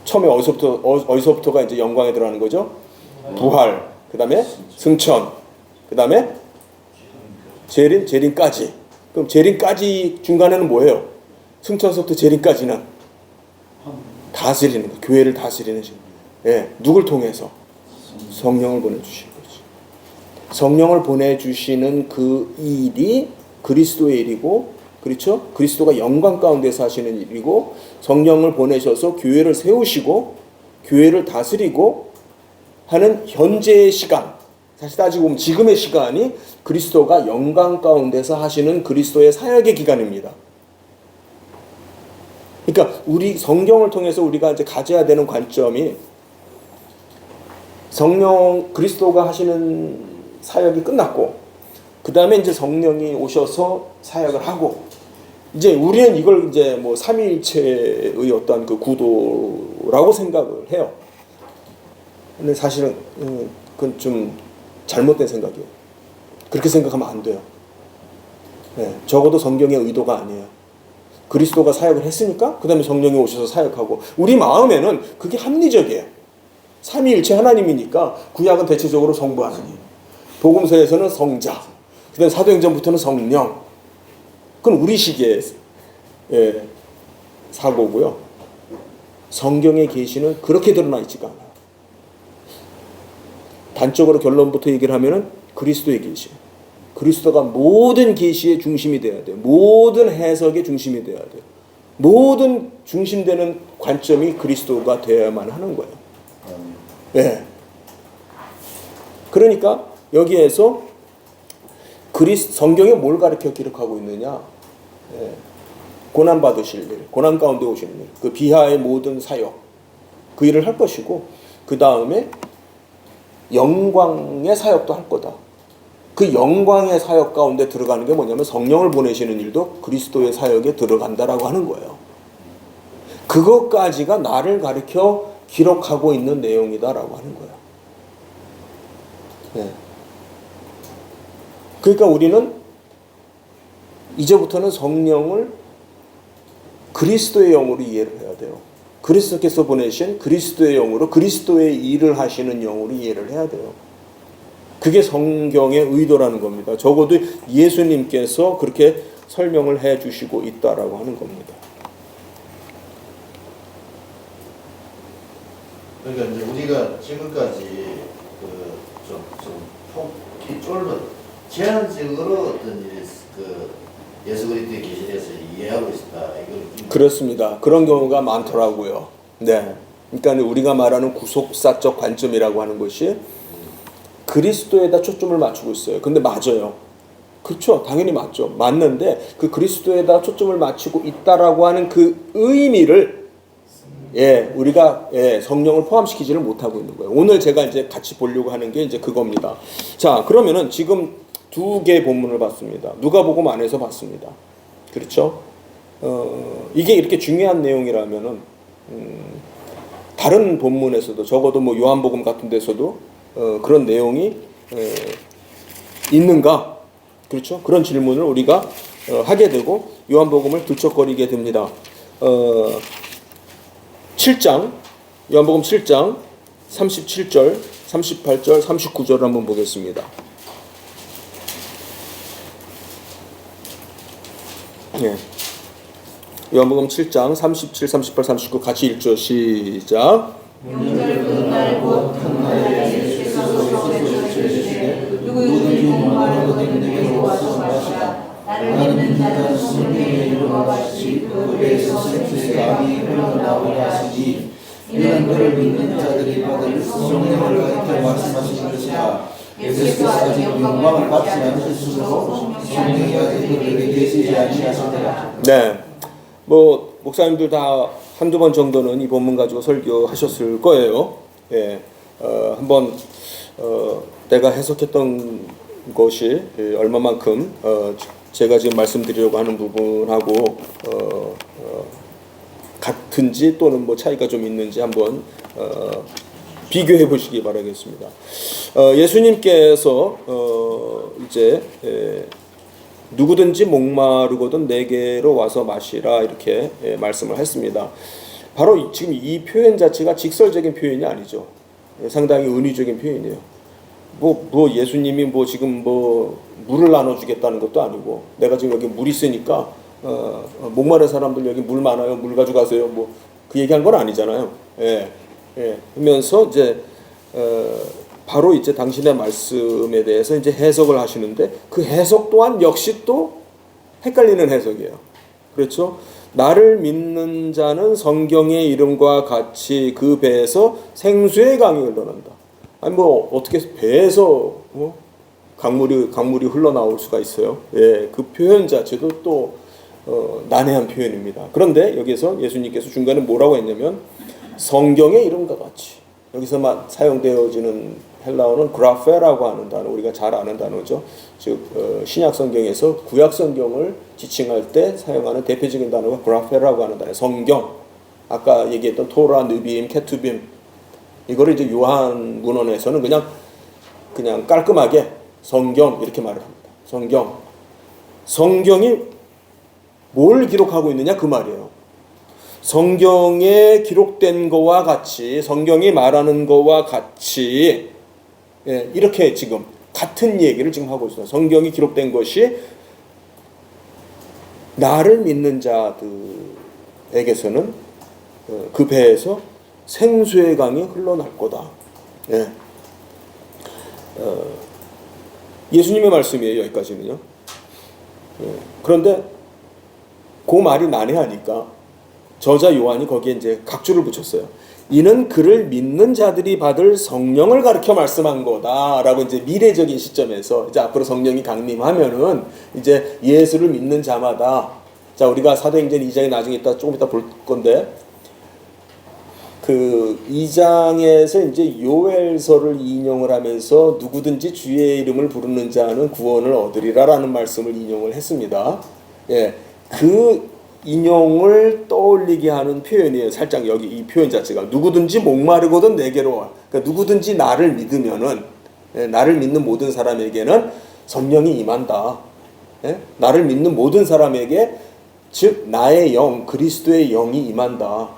처음에 어디서부터가 이제 영광에 들어가는 거죠? 부활, 그 다음에 승천, 그 다음에 재림까지. 그럼 재림까지 중간에는 뭐예요? 승천서부터 재림까지는 다스리는 거, 교회를 다스리는 시. 예, 누굴 통해서? 성령을 보내주시는 거지. 성령을 보내주시는 그 일이 그리스도의 일이고, 그렇죠? 그리스도가 영광 가운데서 하시는 일이고, 성령을 보내셔서 교회를 세우시고 교회를 다스리고 하는 현재의 시간, 사실 따지고 보면 지금의 시간이 그리스도가 영광 가운데서 하시는 그리스도의 사역의 기간입니다. 그러니까 우리 성경을 통해서 우리가 이제 가져야 되는 관점이 성령 그리스도가 하시는 사역이 끝났고 그 다음에 이제 성령이 오셔서 사역을 하고 이제 우리는 이걸 이제 뭐 삼위일체의 어떤 그 구도라고 생각을 해요. 근데 사실은 그건 좀 잘못된 생각이에요. 그렇게 생각하면 안 돼요. 네, 적어도 성경의 의도가 아니에요. 그리스도가 사역을 했으니까 그 다음에 성령이 오셔서 사역하고 우리 마음에는 그게 합리적이에요. 삼위일체 하나님이니까 구약은 대체적으로 성부 하나님, 복음서에서는 성자, 그 다음에 사도행전부터는 성령. 그건 우리식의 사고고요. 성경의 계시는 그렇게 드러나 있지가 않아요. 단적으로 결론부터 얘기를 하면은 그리스도의 계시. 그리스도가 모든 계시의 중심이 되어야 돼요. 모든 해석의 중심이 되어야 돼요. 모든 중심되는 관점이 그리스도가 되어야만 하는 거예요. 네. 그러니까 여기에서 성경에 뭘 가르쳐 기록하고 있느냐? 네. 고난 받으실 일, 고난 가운데 오시는 일, 그 비하의 모든 사역, 그 일을 할 것이고 그 다음에 영광의 사역도 할 거다. 그 영광의 사역 가운데 들어가는 게 뭐냐면 성령을 보내시는 일도 그리스도의 사역에 들어간다라고 하는 거예요. 그것까지가 나를 가르쳐 기록하고 있는 내용이다라고 하는 거예요. 네. 그러니까 우리는 이제부터는 성령을 그리스도의 영으로 이해를 해야 돼요. 그리스도께서 보내신 그리스도의 영으로 그리스도의 일을 하시는 영으로 이해를 해야 돼요. 그게 성경의 의도라는 겁니다. 적어도 예수님께서 그렇게 설명을 해 주시고 있다라고 하는 겁니다. 그러니까 이제 우리가 지금까지 좀 폭이 좁은 제한적으로 어떤 예수 그리스도의 계시에 대해서 이해하고 있다. 이걸 그렇습니다. 그런 경우가 많더라고요. 네. 그러니까 우리가 말하는 구속사적 관점이라고 하는 것이 그리스도에다 초점을 맞추고 있어요. 근데 맞아요. 그렇죠. 당연히 맞죠. 맞는데 그 그리스도에다 초점을 맞추고 있다라고 하는 그 의미를 우리가 성령을 포함시키지를 못하고 있는 거예요. 오늘 제가 이제 같이 보려고 하는 게 이제 그겁니다. 자, 그러면은 지금 두 개의 본문을 봤습니다. 누가복음 안에서 봤습니다. 그렇죠? 이게 이렇게 중요한 내용이라면은 다른 본문에서도 적어도 뭐 요한복음 같은 데서도 그런 내용이 있는가? 그렇죠? 그런 질문을 우리가 하게 되고 요한복음을 들쩍거리게 됩니다. 7장 요한복음 7장 37절, 38절, 39절을 한번 보겠습니다. 예. 요한복음 7장 37, 38, 39 같이 읽죠. 시작. 명절 그날 곧 금날에 예수께서 소리를 지르시되 누구든지 목마르고 내게 와서 마시라. 나를 믿는 자는 성경의 이름과 같이 그 배에서 생수의 강이 흘러나오게 하시니 이는 그를 믿는 자들이 받을 성령을 가리켜 말씀하시는 것이라. 예수께서 아직 영광을 받지 않으셨으므로 성령이 아직 그들에게 계시지 아니하시더라. 네. 뭐 목사님들 다 한두 번 정도는 이 본문 가지고 설교하셨을 거예요. 예. 한번 내가 해석했던 것이 얼마만큼 제가 지금 말씀드리려고 하는 부분하고 같은지 또는 뭐 차이가 좀 있는지 한번 비교해 보시기 바라겠습니다. 예수님께서 이제 누구든지 목마르거든 내게로 와서 마시라 이렇게 말씀을 했습니다. 바로 지금 이 표현 자체가 직설적인 표현이 아니죠. 상당히 은유적인 표현이에요. 뭐 예수님이 뭐 지금 뭐 물을 나눠주겠다는 것도 아니고 내가 지금 여기 물 있으니까 목마른 사람들 여기 물 많아요. 물 가져가세요. 뭐 그 얘기한 건 아니잖아요. 하면서 이제 바로 이제 당신의 말씀에 대해서 이제 해석을 하시는데 그 해석 또한 역시 또 헷갈리는 해석이에요. 그렇죠? 나를 믿는 자는 성경의 이름과 같이 그 배에서 생수의 강이 흘러난다. 아니 뭐 어떻게 배에서 강물이 흘러나올 수가 있어요? 그 표현 자체도 또 난해한 표현입니다. 그런데 여기서 예수님께서 중간에 뭐라고 했냐면 성경의 이름과 같이, 여기서 사용되어지는 헬라어는 그라페라고 하는 단어, 우리가 잘 아는 단어죠. 즉 신약 성경에서 구약 성경을 지칭할 때 사용하는 대표적인 단어가 그라페라고 하는 단어. 성경, 아까 얘기했던 토라, 느비임, 케투빔, 이거를 이제 요한 문헌에서는 그냥 깔끔하게 성경 이렇게 말을 합니다. 성경이 뭘 기록하고 있느냐 그 말이에요. 성경에 기록된 거와 같이, 성경이 말하는 거와 같이, 이렇게 지금 같은 얘기를 지금 하고 있어요. 성경이 기록된 것이 나를 믿는 자들에게서는 그 배에서 생수의 강이 흘러날 거다. 예수님의 말씀이에요. 여기까지는요. 그런데 그 말이 난해하니까 저자 요한이 거기에 이제 각주를 붙였어요. 이는 그를 믿는 자들이 받을 성령을 가르쳐 말씀한 거다라고 이제 미래적인 시점에서 이제 앞으로 성령이 강림하면은 이제 예수를 믿는 자마다, 자 우리가 사도행전 2장에 나중에 조금 이따 볼 건데, 그 2장에서 이제 요엘서를 인용을 하면서 누구든지 주의 이름을 부르는 자는 구원을 얻으리라라는 말씀을 인용을 했습니다. 그 인용을 떠올리게 하는 표현이에요. 살짝 여기 이 표현 자체가 누구든지 목마르거든 내게로 와. 그러니까 누구든지 나를 믿으면은, 나를 믿는 모든 사람에게는 성령이 임한다. 나를 믿는 모든 사람에게, 즉 나의 영, 그리스도의 영이 임한다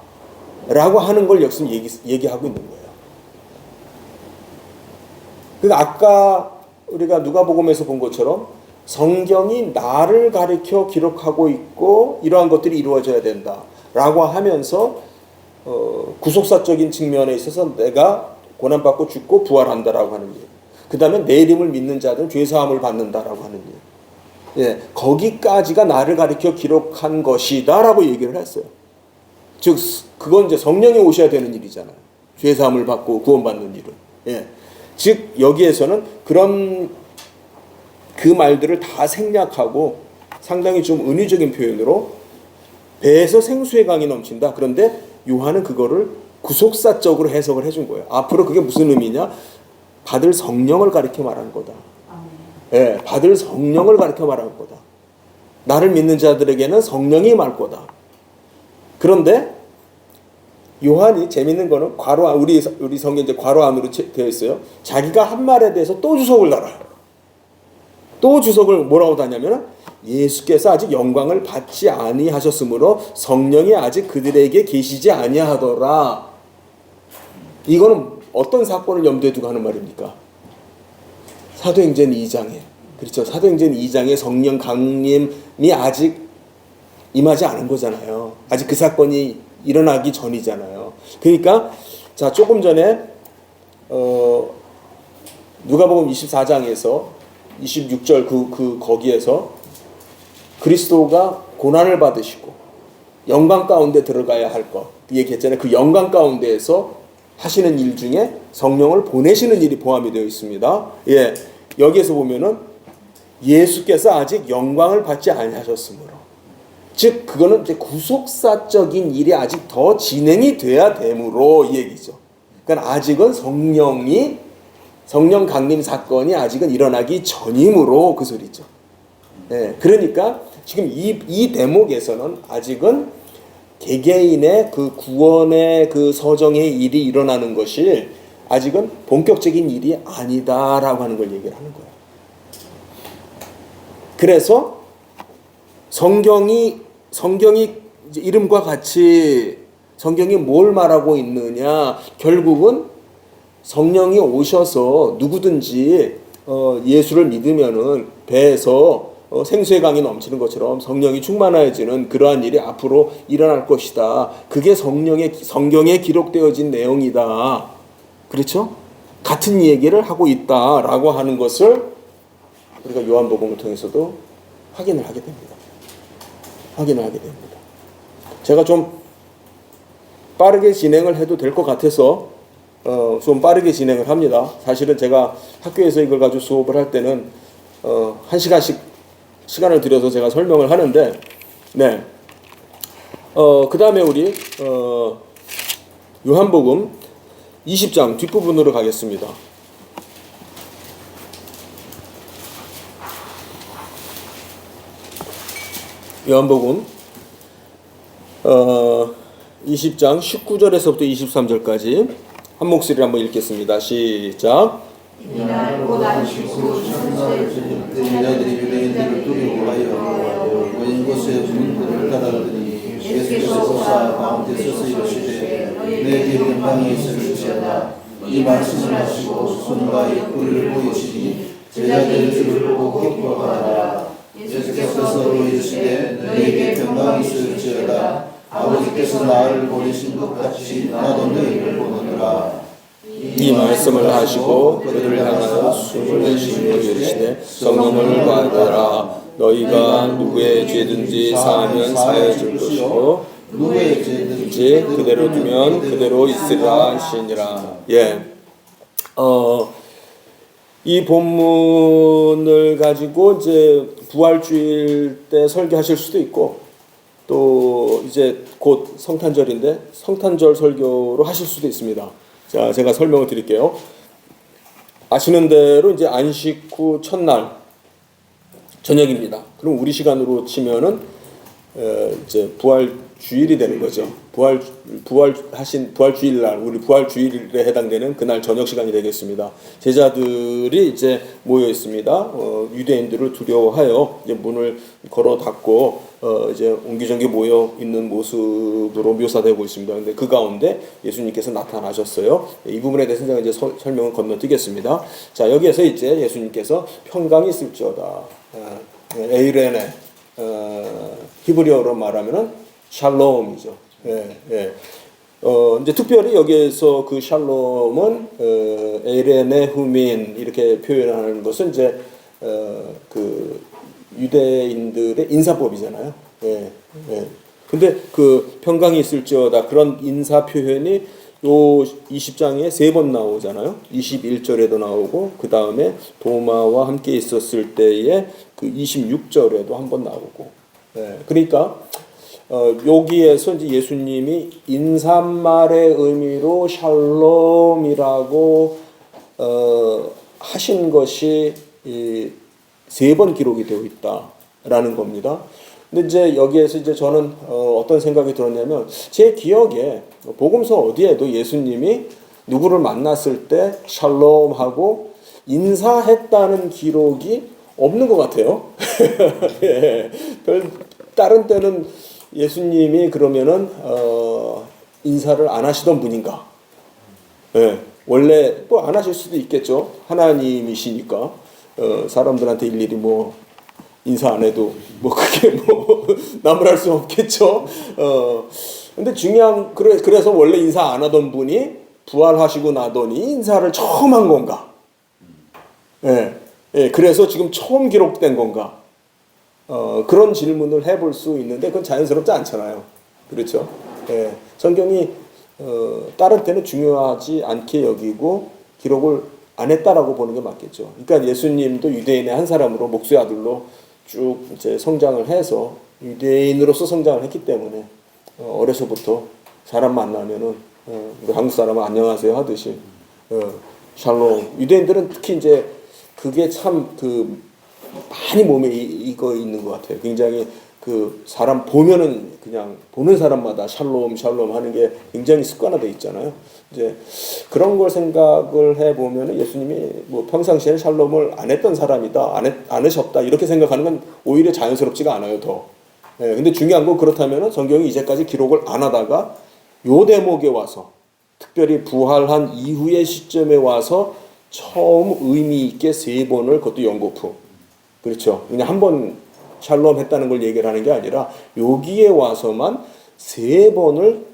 라고 하는 걸 역시 얘기하고 있는 거예요. 그러니까 아까 우리가 누가복음에서 본 것처럼 성경이 나를 가리켜 기록하고 있고 이러한 것들이 이루어져야 된다라고 하면서 구속사적인 측면에 있어서 내가 고난받고 죽고 부활한다라고 하는 일, 그 다음에 내 이름을 믿는 자들은 죄사함을 받는다라고 하는 일, 거기까지가 나를 가리켜 기록한 것이다라고 얘기를 했어요. 즉 그건 이제 성령이 오셔야 되는 일이잖아요. 죄사함을 받고 구원받는 일은. 즉 여기에서는 그런 그 말들을 다 생략하고 상당히 좀 은유적인 표현으로 배에서 생수의 강이 넘친다. 그런데 요한은 그거를 구속사적으로 해석을 해준 거예요. 앞으로 그게 무슨 의미냐? 받을 성령을 가리켜 말하는 거다. 받을 성령을 가리켜 말하는 거다. 나를 믿는 자들에게는 성령이 말 거다. 그런데 요한이 재밌는 거는 괄호, 우리 성경 이제 괄호 안으로 되어 있어요. 자기가 한 말에 대해서 또 주석을 달아요. 또 주석을 뭐라고 다냐면 예수께서 아직 영광을 받지 아니하셨으므로 성령이 아직 그들에게 계시지 아니하더라. 이거는 어떤 사건을 염두에 두고 하는 말입니까? 사도행전 2장에, 그렇죠. 사도행전 2장에 성령 강림이 아직 임하지 않은 거잖아요. 아직 그 사건이 일어나기 전이잖아요. 그러니까 자 조금 전에 누가복음 24장에서 26절 거기에서 그리스도가 고난을 받으시고 영광 가운데 들어가야 할 것 얘기했잖아요. 그 영광 가운데에서 하시는 일 중에 성령을 보내시는 일이 포함이 되어 있습니다. 여기에서 보면은 예수께서 아직 영광을 받지 않으셨으므로, 즉 그거는 이제 구속사적인 일이 아직 더 진행이 돼야 되므로 이 얘기죠. 그러니까 아직은 성령 강림 사건이 아직은 일어나기 전이므로 그 소리죠. 그러니까 지금 이 대목에서는 아직은 개개인의 그 구원의 그 서정의 일이 일어나는 것이 아직은 본격적인 일이 아니다라고 하는 걸 얘기를 하는 거예요. 그래서 성경이 이름과 같이 성경이 뭘 말하고 있느냐, 결국은 성령이 오셔서 누구든지 예수를 믿으면은 배에서 생수의 강이 넘치는 것처럼 성령이 충만해지는 그러한 일이 앞으로 일어날 것이다. 그게 성경에 기록되어진 내용이다. 그렇죠? 같은 얘기를 하고 있다라고 하는 것을 우리가 요한복음을 통해서도 확인을 하게 됩니다. 제가 좀 빠르게 진행을 해도 될 것 같아서 좀 빠르게 진행을 합니다. 사실은 제가 학교에서 이걸 가지고 수업을 할 때는 1시간씩 시간을 들여서 제가 설명을 하는데 네. 그 다음에 우리 요한복음 20장 뒷부분으로 가겠습니다. 요한복음 20장 19절에서부터 23절까지 한 목소리로 한번 읽겠습니다. 시작. 이날 곧 안식구 천사를 지낼 때 제자들이 유대인들을 두려워하여 모인 곳에 문들을 닫았더니 예수께서 솟아 가운데 서서 이르시되 내게 평강이 있을지어다. 이 말씀을 하시고 손과 입술을 보이시니 제자들을 보고 기뻐하더라. 예수께서 서로 이르시되 너희에게 평강이 있을지어다. 아버지께서 나를 보내신 것 같이 나도 너희를 보내노라. 이 말씀을 하시고 그들을 향하여 숨을 내쉬며 이르시되 성령을 받아라. 너희가 누구의 죄든지 사하면 사해질 것이고 누구의 죄든지 이제 그대로 두면 그대로 있으리라 하시니라. 예. 이 본문을 가지고 이제 부활주일 때 설교하실 수도 있고 또 이제 곧 성탄절인데 성탄절 설교로 하실 수도 있습니다. 자, 제가 설명을 드릴게요. 아시는 대로 이제 안식 후 첫날 저녁입니다. 그럼 우리 시간으로 치면은 이제 부활 주일이 되는 거죠. 부활주일 날, 우리 부활주일에 해당되는 그날 저녁 시간이 되겠습니다. 제자들이 이제 모여 있습니다. 유대인들을 두려워하여 이제 문을 걸어 닫고 이제 옹기종기 모여 있는 모습으로 묘사되고 있습니다. 근데 그 가운데 예수님께서 나타나셨어요. 이 부분에 대해서 제가 이제 설명을 건너뛰겠습니다. 자, 여기에서 이제 예수님께서 평강이 있을지어다. 에이레네, 히브리어로 말하면은 샬롬이죠. 예, 예. 이제 특별히 여기에서 그 샬롬은 에이레네 후민 이렇게 표현하는 것은 이제 그 유대인들의 인사법이잖아요. 예, 예. 근데 그 평강이 있을지어다 그런 인사 표현이 요 20장에 3번 나오잖아요. 21절에도 나오고 그 다음에 도마와 함께 있었을 때에 그 26절에도 한 번 나오고. 예, 그러니까 여기에서 이제 예수님이 인사말의 의미로 샬롬이라고 하신 것이 3번 기록이 되어 있다라는 겁니다. 근데 이제 여기에서 이제 저는 어떤 생각이 들었냐면 제 기억에 복음서 어디에도 예수님이 누구를 만났을 때 샬롬하고 인사했다는 기록이 없는 것 같아요. 예, 다른 때는 예수님이 그러면은 인사를 안 하시던 분인가? 예, 원래 뭐 안 하실 수도 있겠죠. 하나님이시니까 사람들한테 일일이 뭐 인사 안 해도 뭐 그게 뭐 나무랄 수 없겠죠. 근데 중요한 그래서 원래 인사 안 하던 분이 부활하시고 나더니 인사를 처음 한 건가? 예, 예, 그래서 지금 처음 기록된 건가? 그런 질문을 해볼 수 있는데 그건 자연스럽지 않잖아요. 그렇죠? 예, 성경이 다른 때는 중요하지 않게 여기고 기록을 안 했다라고 보는 게 맞겠죠. 그러니까 예수님도 유대인의 한 사람으로 목수의 아들로 쭉 이제 성장을 해서 유대인으로서 성장을 했기 때문에 어려서부터 사람 만나면은 우리 한국 사람은 안녕하세요 하듯이 샬롬. 유대인들은 특히 이제 그게 참 많이 몸에 익어 있는 것 같아요. 굉장히 그 사람 보면은 그냥 보는 사람마다 샬롬 샬롬 하는 게 굉장히 습관화되어 있잖아요. 이제 그런 걸 생각을 해 보면은 예수님이 뭐 평상시에는 샬롬을 안 했던 사람이다, 안 하셨다 이렇게 생각하는 건 오히려 자연스럽지가 않아요. 더. 예, 근데 중요한 건 그렇다면은 성경이 이제까지 기록을 안 하다가 요 대목에 와서 특별히 부활한 이후의 시점에 와서 처음 의미 있게 3번을 그것도 연거푸. 그렇죠. 그냥 한 번 샬롬 했다는 걸 얘기를 하는 게 아니라 여기에 와서만 3번을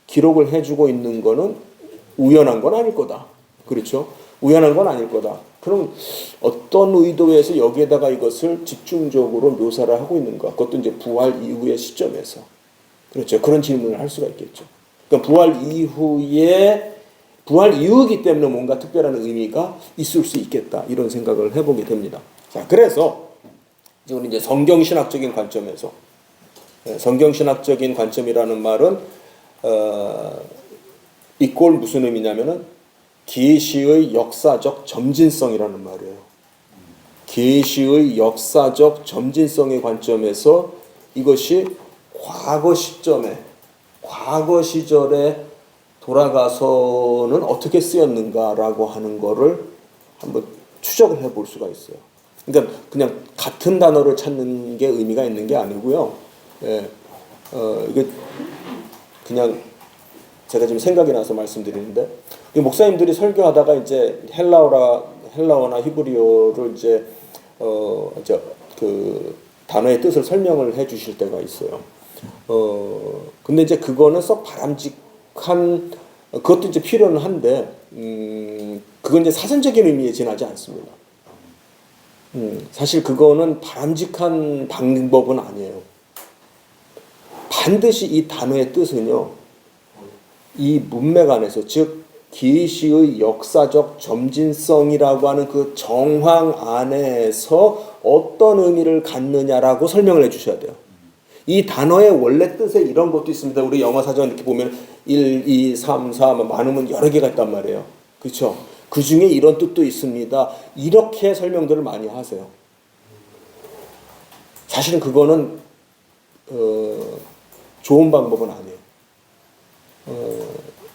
기록을 해주고 있는 거는 우연한 건 아닐 거다. 그렇죠. 우연한 건 아닐 거다. 그럼 어떤 의도에서 여기에다가 이것을 집중적으로 묘사를 하고 있는가? 그것도 이제 부활 이후의 시점에서. 그렇죠. 그런 질문을 할 수가 있겠죠. 그러니까 부활 이후이기 때문에 뭔가 특별한 의미가 있을 수 있겠다. 이런 생각을 해보게 됩니다. 자, 그래서 우리 이제 성경신학적인 관점에서 성경신학적인 관점이라는 말은 이꼴 무슨 의미냐면은 계시의 역사적 점진성이라는 말이에요. 계시의 역사적 점진성의 관점에서 이것이 과거 시점에, 과거 시절에 돌아가서는 어떻게 쓰였는가라고 하는 거를 한번 추적을 해볼 수가 있어요. 그러니까 그냥 같은 단어를 찾는 게 의미가 있는 게 아니고요. 예, 이게 그냥 제가 지금 생각이 나서 말씀드리는데, 이 목사님들이 설교하다가 이제 헬라어나 히브리어를 이제 그 단어의 뜻을 설명을 해주실 때가 있어요. 근데 이제 그거는 썩 바람직한, 그것도 이제 필요는 한데, 그건 이제 사전적인 의미에 지나지 않습니다. 사실 그거는 바람직한 방법은 아니에요. 반드시 이 단어의 뜻은요, 이 문맥 안에서, 즉 계시의 역사적 점진성이라고 하는 그 정황 안에서 어떤 의미를 갖느냐라고 설명을 해주셔야 돼요. 이 단어의 원래 뜻에 이런 것도 있습니다. 우리 영어 사전 이렇게 보면 1, 2, 3, 4 많으면 여러 개가 있단 말이에요. 그렇죠? 그 중에 이런 뜻도 있습니다. 이렇게 설명들을 많이 하세요. 사실은 그거는 좋은 방법은 아니에요.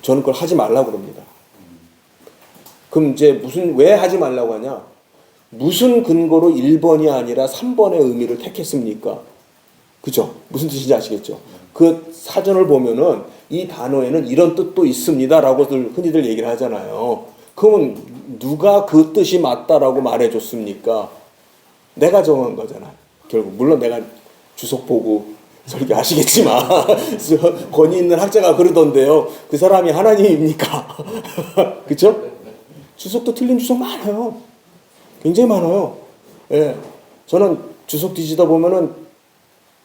저는 그걸 하지 말라고 그럽니다. 그럼 이제 왜 하지 말라고 하냐? 무슨 근거로 1번이 아니라 3번의 의미를 택했습니까? 그죠? 무슨 뜻인지 아시겠죠? 그 사전을 보면은 이 단어에는 이런 뜻도 있습니다라고 흔히들 얘기를 하잖아요. 그러면 누가 그 뜻이 맞다라고 말해줬습니까? 내가 정한 거잖아. 결국 물론 내가 주석 보고 설교하시겠지만 권위 있는 학자가 그러던데요. 그 사람이 하나님입니까? 그렇죠? 주석도 틀린 주석 많아요. 굉장히 많아요. 예, 저는 주석 뒤지다 보면은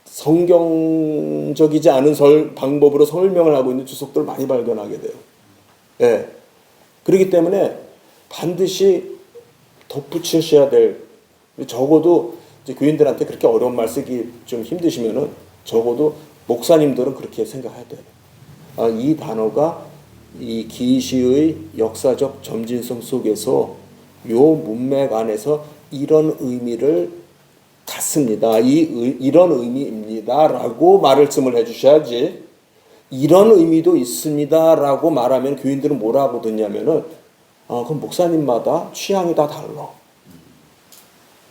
성경적이지 않은 방법으로 설명을 하고 있는 주석들을 많이 발견하게 돼요. 예, 그렇기 때문에 반드시 덧붙이셔야 될, 적어도 이제 교인들한테 그렇게 어려운 말 쓰기 좀 힘드시면은 적어도 목사님들은 그렇게 생각해야 돼요. 아, 이 단어가 이 계시의 역사적 점진성 속에서 요 문맥 안에서 이런 의미를 갖습니다. 이런 의미입니다라고 말씀을 해주셔야지, 이런 의미도 있습니다라고 말하면 교인들은 뭐라고 듣냐면은, 그럼 목사님마다 취향이 다 달라.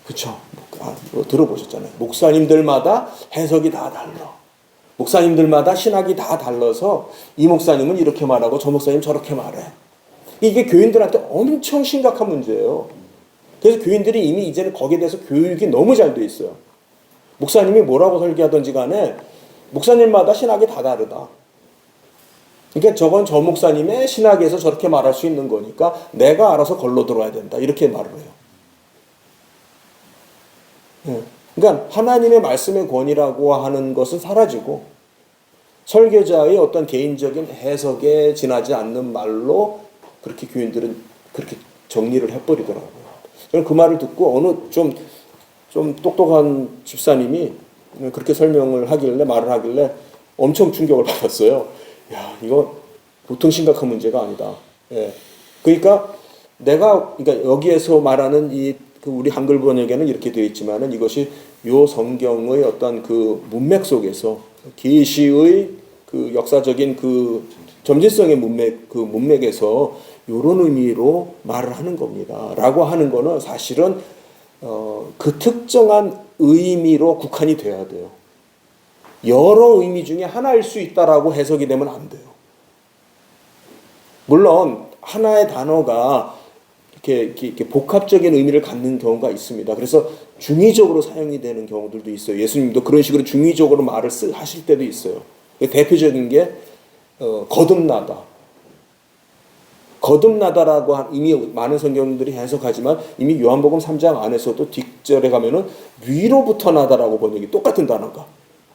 그쵸? 들어보셨잖아요. 목사님들마다 해석이 다 달라. 목사님들마다 신학이 다 달라서 이 목사님은 이렇게 말하고 저 목사님 저렇게 말해. 이게 교인들한테 엄청 심각한 문제예요. 그래서 교인들이 이미 이제는 거기에 대해서 교육이 너무 잘 돼 있어요. 목사님이 뭐라고 설교하든지 간에 목사님마다 신학이 다 다르다. 그러니까 저건 저 목사님의 신학에서 저렇게 말할 수 있는 거니까 내가 알아서 걸러 들어야 된다. 이렇게 말을 해요. 그러니까 하나님의 말씀의 권위라고 하는 것은 사라지고 설교자의 어떤 개인적인 해석에 지나지 않는 말로 그렇게 교인들은 그렇게 정리를 해버리더라고요. 저는 그 말을 듣고 어느 좀 똑똑한 집사님이 그렇게 말을 하길래 엄청 충격을 받았어요. 야, 이거 보통 심각한 문제가 아니다. 예. 그러니까 여기에서 말하는 우리 한글 번역에는 이렇게 되어 있지만은 이것이 요 성경의 어떤 그 문맥 속에서 계시의 그 역사적인 그 점진성의 문맥에서 요런 의미로 말을 하는 겁니다. 라고 하는 거는 사실은 그 특정한 의미로 국한이 돼야 돼요. 여러 의미 중에 하나일 수 있다라고 해석이 되면 안 돼요. 물론 하나의 단어가 이렇게 복합적인 의미를 갖는 경우가 있습니다. 그래서 중의적으로 사용이 되는 경우들도 있어요. 예수님도 그런 식으로 중의적으로 말을 하실 때도 있어요. 대표적인 게 거듭나다. 거듭나다라고 이미 많은 성경들이 해석하지만 이미 요한복음 3장 안에서도 뒷절에 가면은 위로부터 나다라고 번역이 똑같은 단어가,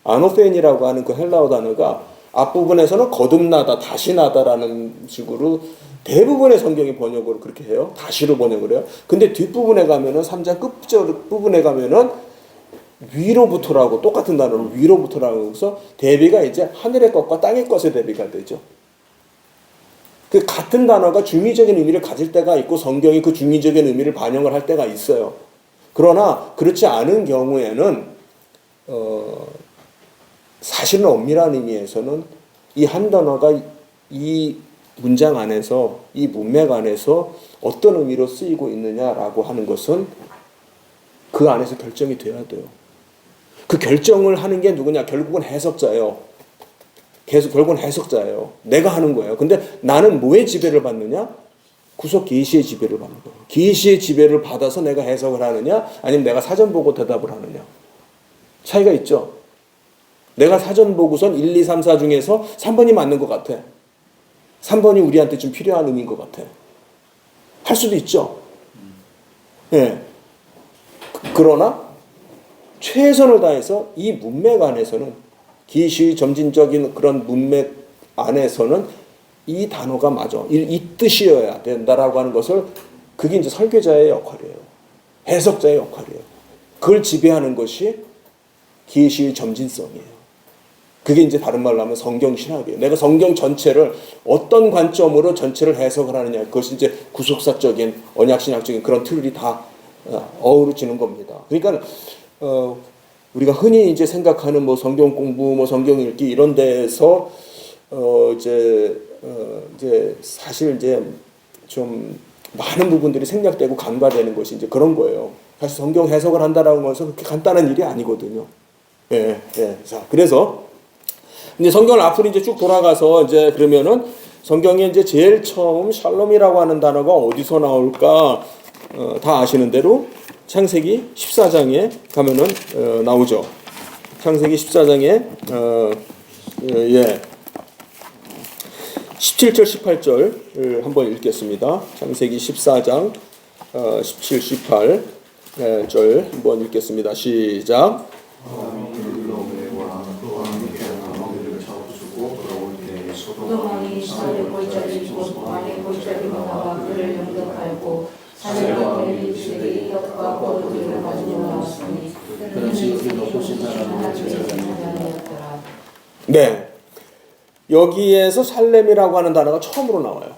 아노페인이라고 하는 그 헬라어 단어가 앞부분에서는 거듭나다, 다시 나다라는 식으로 대부분의 성경이 번역을 그렇게 해요. 다시로 번역을 해요. 근데 뒷부분에 가면은 3장 끝부분에 가면은 위로부터라고 똑같은 단어로 위로부터라고 해서 대비가 이제 하늘의 것과 땅의 것의 대비가 되죠. 그 같은 단어가 중의적인 의미를 가질 때가 있고 성경이 그 중의적인 의미를 반영을 할 때가 있어요. 그러나 그렇지 않은 경우에는 사실은 엄밀한 의미에서는 이 한 단어가 이 문장 안에서 이 문맥 안에서 어떤 의미로 쓰이고 있느냐라고 하는 것은 그 안에서 결정이 돼야 돼요. 그 결정을 하는 게 누구냐? 결국은 해석자예요. 결국은 해석자예요. 내가 하는 거예요. 근데 나는 뭐의 지배를 받느냐? 구속 계시의 지배를 받는 거예요. 계시의 지배를 받아서 내가 해석을 하느냐? 아니면 내가 사전 보고 대답을 하느냐? 차이가 있죠. 내가 사전 보고선 1, 2, 3, 4 중에서 3번이 맞는 것 같아. 3번이 우리한테 좀 필요한 의미인 것 같아. 할 수도 있죠. 예. 그러나 최선을 다해서 이 문맥 안에서는 계시의 점진적인 그런 문맥 안에서는 이 단어가 맞아. 이 뜻이어야 된다라고 하는 것을 그게 이제 설교자의 역할이에요. 해석자의 역할이에요. 그걸 지배하는 것이 계시의 점진성이에요. 그게 이제 다른 말로 하면 성경 신학이에요. 내가 성경 전체를 어떤 관점으로 전체를 해석을 하느냐. 그것이 이제 구속사적인 언약신학적인 그런 틀이 다 어우러지는 겁니다. 그러니까 우리가 흔히 이제 생각하는 뭐 성경 공부, 뭐 성경 읽기 이런 데에서 이제 사실 이제 좀 많은 부분들이 생략되고 간과되는 것이 이제 그런 거예요. 사실 성경 해석을 한다라는 것은 그렇게 간단한 일이 아니거든요. 예. 자, 그래서 이제 성경을 앞으로 이제 쭉 돌아가서 이제 그러면은 성경에 이제 제일 처음 샬롬이라고 하는 단어가 어디서 나올까? 다 아시는 대로 창세기 14장에 가면은 나오죠. 창세기 14장에 17절 18절을 한번 읽겠습니다. 창세기 14장 17, 18절 한번 읽겠습니다. 시작. 소돔이 산의 골짜기 곧 왕의 골짜기로 나와 그를 영접하고 산에서 멜기세덱이 떡과 포도주를 가지고 나왔으니 그는 지극히 높으신 하나님의 찬양이었더라. 네, 여기에서 살렘이라고 하는 단어가 처음으로 나와요.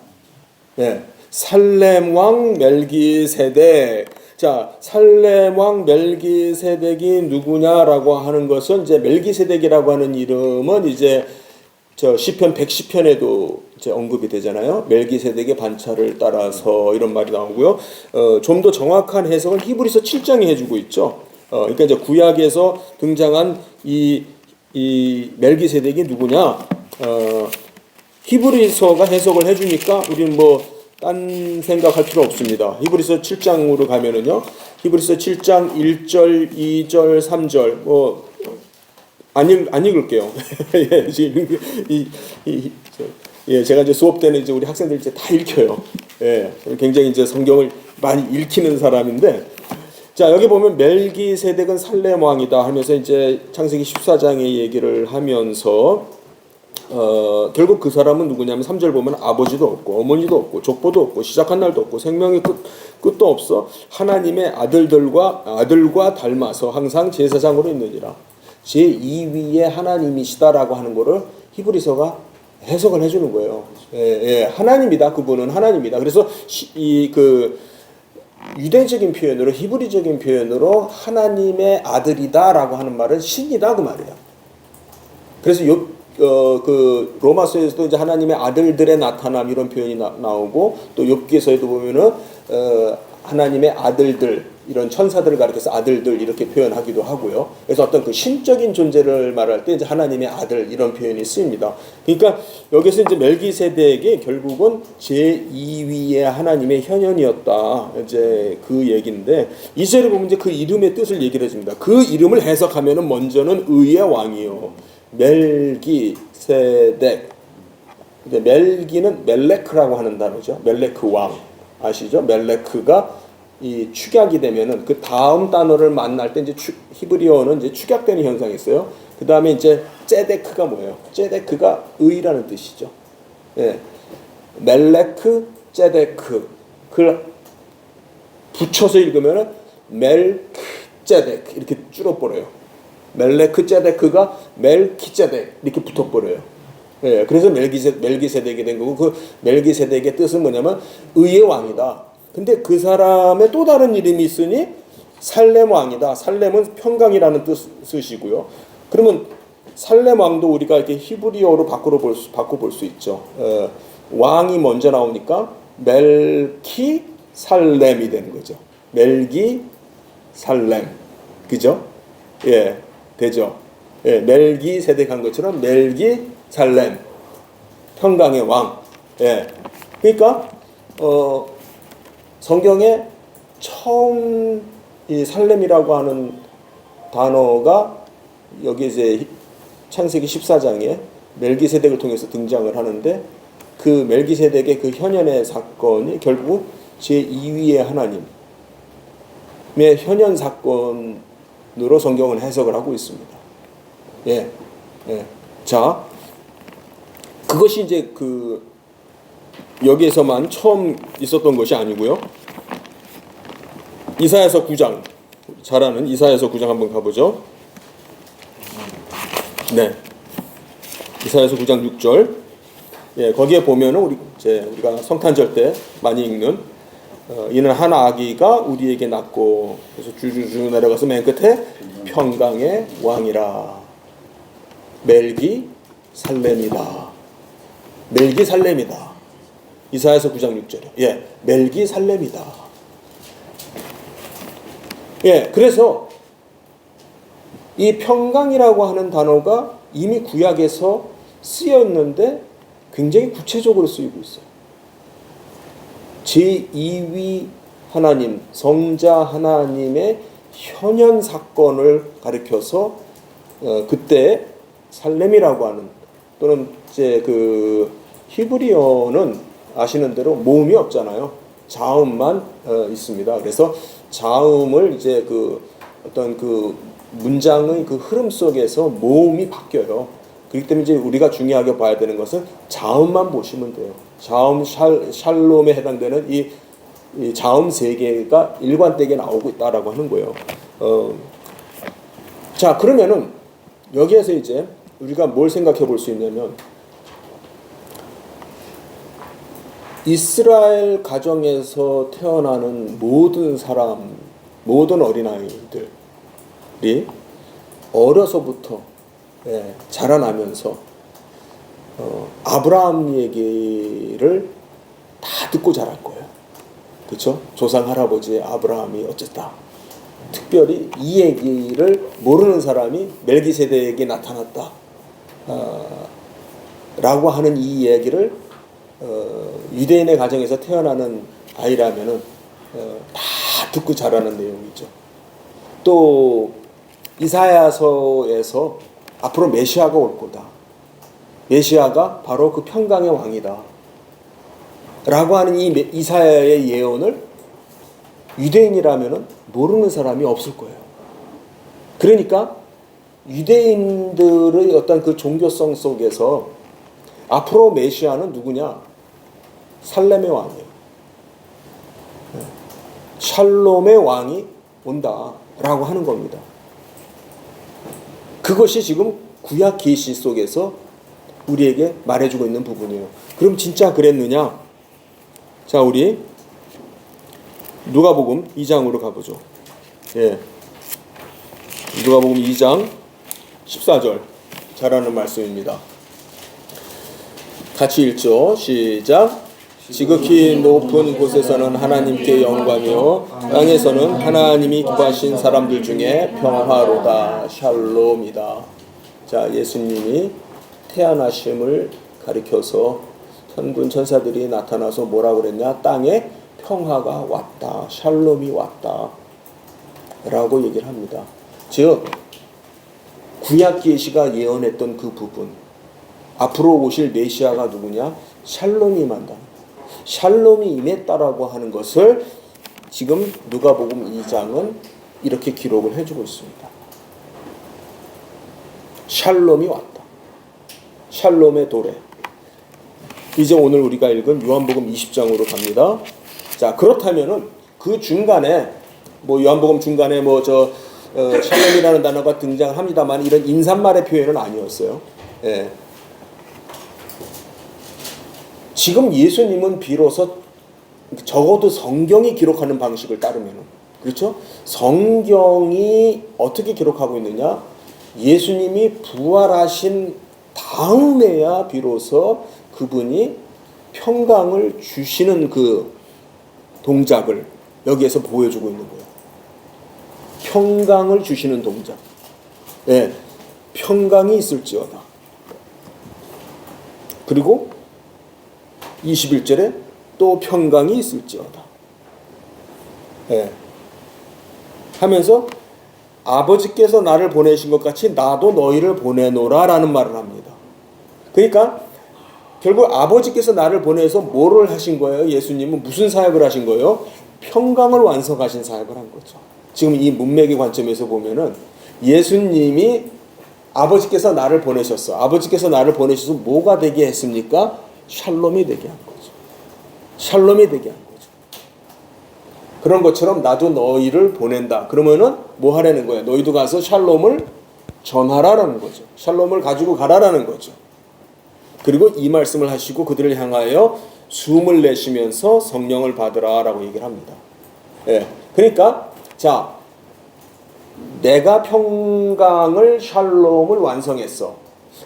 네, 살렘 왕 멜기세덱. 자, 살렘 왕 멜기세덱이 누구냐라고 하는 것은 이제 멜기세덱이라고 하는 이름은 이제 저 시편 110편에도 이제 언급이 되잖아요. 멜기세덱의 반차를 따라서 이런 말이 나오고요. 좀 더 정확한 해석은 히브리서 7장이 해주고 있죠. 그러니까 이제 구약에서 등장한 이 멜기세덱이 누구냐? 히브리서가 해석을 해주니까 우리는 뭐 딴 생각할 필요 없습니다. 히브리서 7장으로 가면은요. 히브리서 7장 1절, 2절, 3절 뭐 안 읽을게요. 제가 이제 수업 때는 이제 우리 학생들 이제 다 읽혀요. 굉장히 이제 성경을 많이 읽히는 사람인데, 자, 여기 보면 멜기세덱은 살렘 왕이다 하면서 이제 창세기 14장의 얘기를 하면서, 결국 그 사람은 누구냐면 3절 보면 아버지도 없고, 어머니도 없고, 족보도 없고, 시작한 날도 없고, 생명의 끝도 없어 하나님의 아들과 닮아서 항상 제사장으로 있느니라. 제2위의 하나님이시다라고 하는 거를 히브리서가 해석을 해주는 거예요. 하나님이다. 그분은 하나님이다. 그래서 그 유대적인 표현으로 히브리적인 표현으로 하나님의 아들이다라고 하는 말은 신이다 그 말이에요. 그래서 그 로마서에서도 이제 하나님의 아들들의 나타남 이런 표현이 나오고 또 욥기서에도 보면은 하나님의 아들들 이런 천사들을 가리켜서 아들들 이렇게 표현하기도 하고요. 그래서 어떤 그 신적인 존재를 말할 때 이제 하나님의 아들 이런 표현이 쓰입니다. 그러니까 여기서 이제 멜기세덱이 결국은 제2위의 하나님의 현현이었다. 이제 그 얘기인데 이 절에 보면 이제 그 이름의 뜻을 얘기를 해줍니다. 그 이름을 해석하면은 먼저는 의의 왕이요. 멜기세덱. 근데 멜기는 멜레크라고 하는 단어죠. 멜레크 왕 아시죠? 멜레크가 이 축약이 되면은 그 다음 단어를 만날 때 이제 히브리어는 이제 축약되는 현상이 있어요. 그 다음에 이제 ጼ데크가 뭐예요? ጼ데크가 의라는 뜻이죠. 멜레크, ጼ데크. 그걸 붙여서 읽으면은 멜렉제덱 이렇게 줄여버려요. 멜레크제데크가 멜키제덱 이렇게 붙어버려요. 예, 그래서 멜기세덱이 된 거고, 그 멜기세덱의 뜻은 뭐냐면 의의 왕이다. 근데 그 사람의 또 다른 이름이 있으니 살렘 왕이다. 살렘은 평강이라는 뜻이고요. 그러면 살렘 왕도 우리가 이렇게 히브리어로 바꿔 볼 수 있죠. 왕이 먼저 나오니까 멜키 살렘이 되는 거죠. 멜기 살렘, 그죠? 예, 되죠. 예, 멜기 세덱한 것처럼 멜기 살렘, 평강의 왕. 예, 그러니까 성경에 처음 이 살렘이라고 하는 단어가 여기 이제 창세기 14장에 멜기세덱을 통해서 등장을 하는데, 그 멜기세덱의 그 현현의 사건이 결국 제2위의 하나님의 현현 사건으로 성경은 해석을 하고 있습니다. 예, 예. 자, 그것이 이제 그 여기에서만 처음 있었던 것이 아니고요. 이사야서 9장, 잘 아는 이사야서 9장 한번 가보죠. 네, 이사야서 9장 6절. 예, 거기에 보면은 우리가 성탄절 때 많이 읽는 이는 한 아기가 우리에게 낳고, 그래서 주주주 내려가서 맨 끝에 평강의 왕이라 멜기 살렘이다. 멜기 살렘이다. 이사야서 9장 6절에 예, 멜기 살렘이다. 예, 그래서 이 평강이라고 하는 단어가 이미 구약에서 쓰였는데 굉장히 구체적으로 쓰이고 있어요. 제2위 하나님, 성자 하나님의 현현 사건을 가리켜서 그때 살렘이라고 하는, 또는 이제 그 히브리어는 아시는 대로 모음이 없잖아요. 자음만 있습니다. 그래서 자음을 이제 그 어떤 그 문장의 그 흐름 속에서 모음이 바뀌어요. 그렇기 때문에 이제 우리가 중요하게 봐야 되는 것은 자음만 보시면 돼요. 자음 샬롬에 해당되는 이 자음 세 개가 일관되게 나오고 있다라고 하는 거예요. 자, 그러면은 여기에서 이제 우리가 뭘 생각해 볼 수 있냐면, 이스라엘 가정에서 태어나는 모든 사람, 모든 어린아이들이 어려서부터 자라나면서 아브라함 얘기를 다 듣고 자랄 거예요. 그렇죠? 조상 할아버지 아브라함이 어쨌다. 특별히 이 얘기를 모르는 사람이 멜기세덱에게 나타났다. 라고 하는 이 얘기를 유대인의 가정에서 태어나는 아이라면은 다 듣고 자라는 내용이죠. 또 이사야서에서 앞으로 메시아가 올 거다. 메시아가 바로 그 평강의 왕이다. 라고 하는 이 이사야의 예언을 유대인이라면은 모르는 사람이 없을 거예요. 그러니까 유대인들의 어떤 그 종교성 속에서 앞으로 메시아는 누구냐? 살렘의 왕이에요. 샬롬의 왕이 온다라고 하는 겁니다. 그것이 지금 구약 계시 속에서 우리에게 말해주고 있는 부분이에요. 그럼 진짜 그랬느냐? 자, 우리 누가복음 2장으로 가보죠. 예, 누가복음 2장 14절 잘하는 말씀입니다. 같이 읽죠. 시작. 지극히 높은 곳에서는 하나님께 영광이요, 땅에서는 하나님이 기뻐하신 사람들 중에 평화로다. 샬롬이다. 자, 예수님이 태어나심을 가리켜서 천군 천사들이 나타나서 뭐라 그랬냐? 땅에 평화가 왔다. 샬롬이 왔다. 라고 얘기를 합니다. 즉 구약 계시가 예언했던 그 부분, 앞으로 오실 메시아가 누구냐? 샬롬이 임한다. 샬롬이 임했다라고 하는 것을 지금 누가복음 2장은 이렇게 기록을 해주고 있습니다. 샬롬이 왔다. 샬롬의 도래. 이제 오늘 우리가 읽은 요한복음 20장으로 갑니다. 자, 그렇다면은 그 중간에 요한복음 중간에 샬롬이라는 단어가 등장합니다만 이런 인사말의 표현은 아니었어요. 예. 지금 예수님은 비로소 적어도 성경이 기록하는 방식을 따르면, 그렇죠? 성경이 어떻게 기록하고 있느냐? 예수님이 부활하신 다음에야 비로소 그분이 평강을 주시는 그 동작을 여기에서 보여주고 있는 거예요. 평강을 주시는 동작. 예, 평강이 있을지어다. 그리고 21절에 또 평강이 있을지어다. 예. 하면서 아버지께서 나를 보내신 것 같이 나도 너희를 보내노라 라는 말을 합니다. 그러니까 결국 아버지께서 나를 보내서 뭐를 하신 거예요? 예수님은 무슨 사역을 하신 거예요? 평강을 완성하신 사역을 한 거죠. 지금 이 문맥의 관점에서 보면은 예수님이 아버지께서 나를 보내셨어. 아버지께서 나를 보내셔서 뭐가 되게 했습니까? 샬롬이 되게 한 거죠. 샬롬이 되게 한 거죠. 그런 것처럼 나도 너희를 보낸다. 그러면은 뭐 하라는 거예요? 너희도 가서 샬롬을 전하라라는 거죠. 샬롬을 가지고 가라라는 거죠. 그리고 이 말씀을 하시고 그들을 향하여 숨을 내쉬면서 성령을 받으라라고 얘기를 합니다. 예. 그러니까 자, 내가 평강을 샬롬을 완성했어.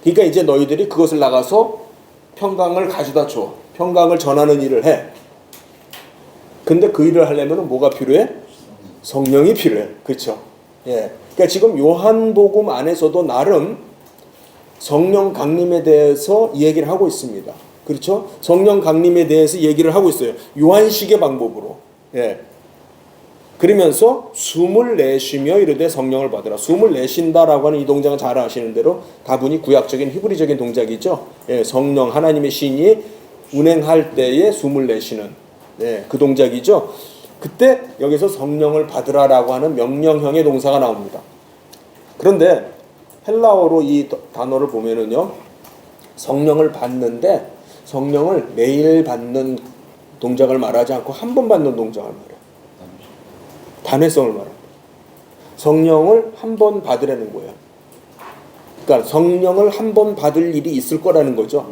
그러니까 이제 너희들이 그것을 나가서 평강을 가져다 줘. 평강을 전하는 일을 해. 근데 그 일을 하려면 뭐가 필요해? 성령이 필요해. 그렇죠? 예. 그러니까 지금 요한복음 안에서도 나름 성령 강림에 대해서 얘기를 하고 있습니다. 그렇죠? 성령 강림에 대해서 얘기를 하고 있어요. 요한식의 방법으로. 예. 그러면서 숨을 내쉬며 이르되 성령을 받으라. 숨을 내쉰다라고 하는 이 동작은 잘 아시는 대로 다분히 구약적인 히브리적인 동작이죠. 예, 성령 하나님의 신이 운행할 때에 숨을 내쉬는 그 동작이죠. 그때 여기서 성령을 받으라라고 하는 명령형의 동사가 나옵니다. 그런데 헬라어로 이 단어를 보면은요, 성령을 받는데 성령을 매일 받는 동작을 말하지 않고 한 번 받는 동작을 말해요. 단회성을 말합니다. 성령을 한 번 받으라는 거예요. 그러니까 성령을 한 번 받을 일이 있을 거라는 거죠.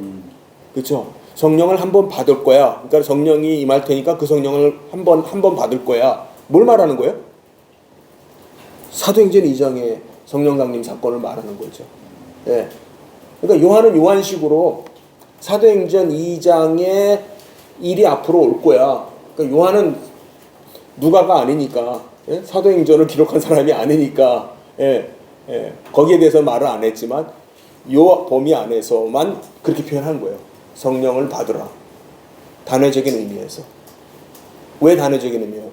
그렇죠? 성령을 한 번 받을 거야. 그러니까 성령이 임할 테니까 그 성령을 한 번 받을 거야. 뭘 말하는 거예요? 사도행전 2장의 성령 강림 사건을 말하는 거죠. 예. 그러니까 요한은 요한식으로 사도행전 2장의 일이 앞으로 올 거야. 그러니까 요한은 누가가 아니니까, 예? 사도행전을 기록한 사람이 아니니까, 예, 예. 거기에 대해서 말을 안 했지만 요 범위 안에서만 그렇게 표현한 거예요. 성령을 받으라. 단회적인 의미에서. 왜 단회적인 의미예요?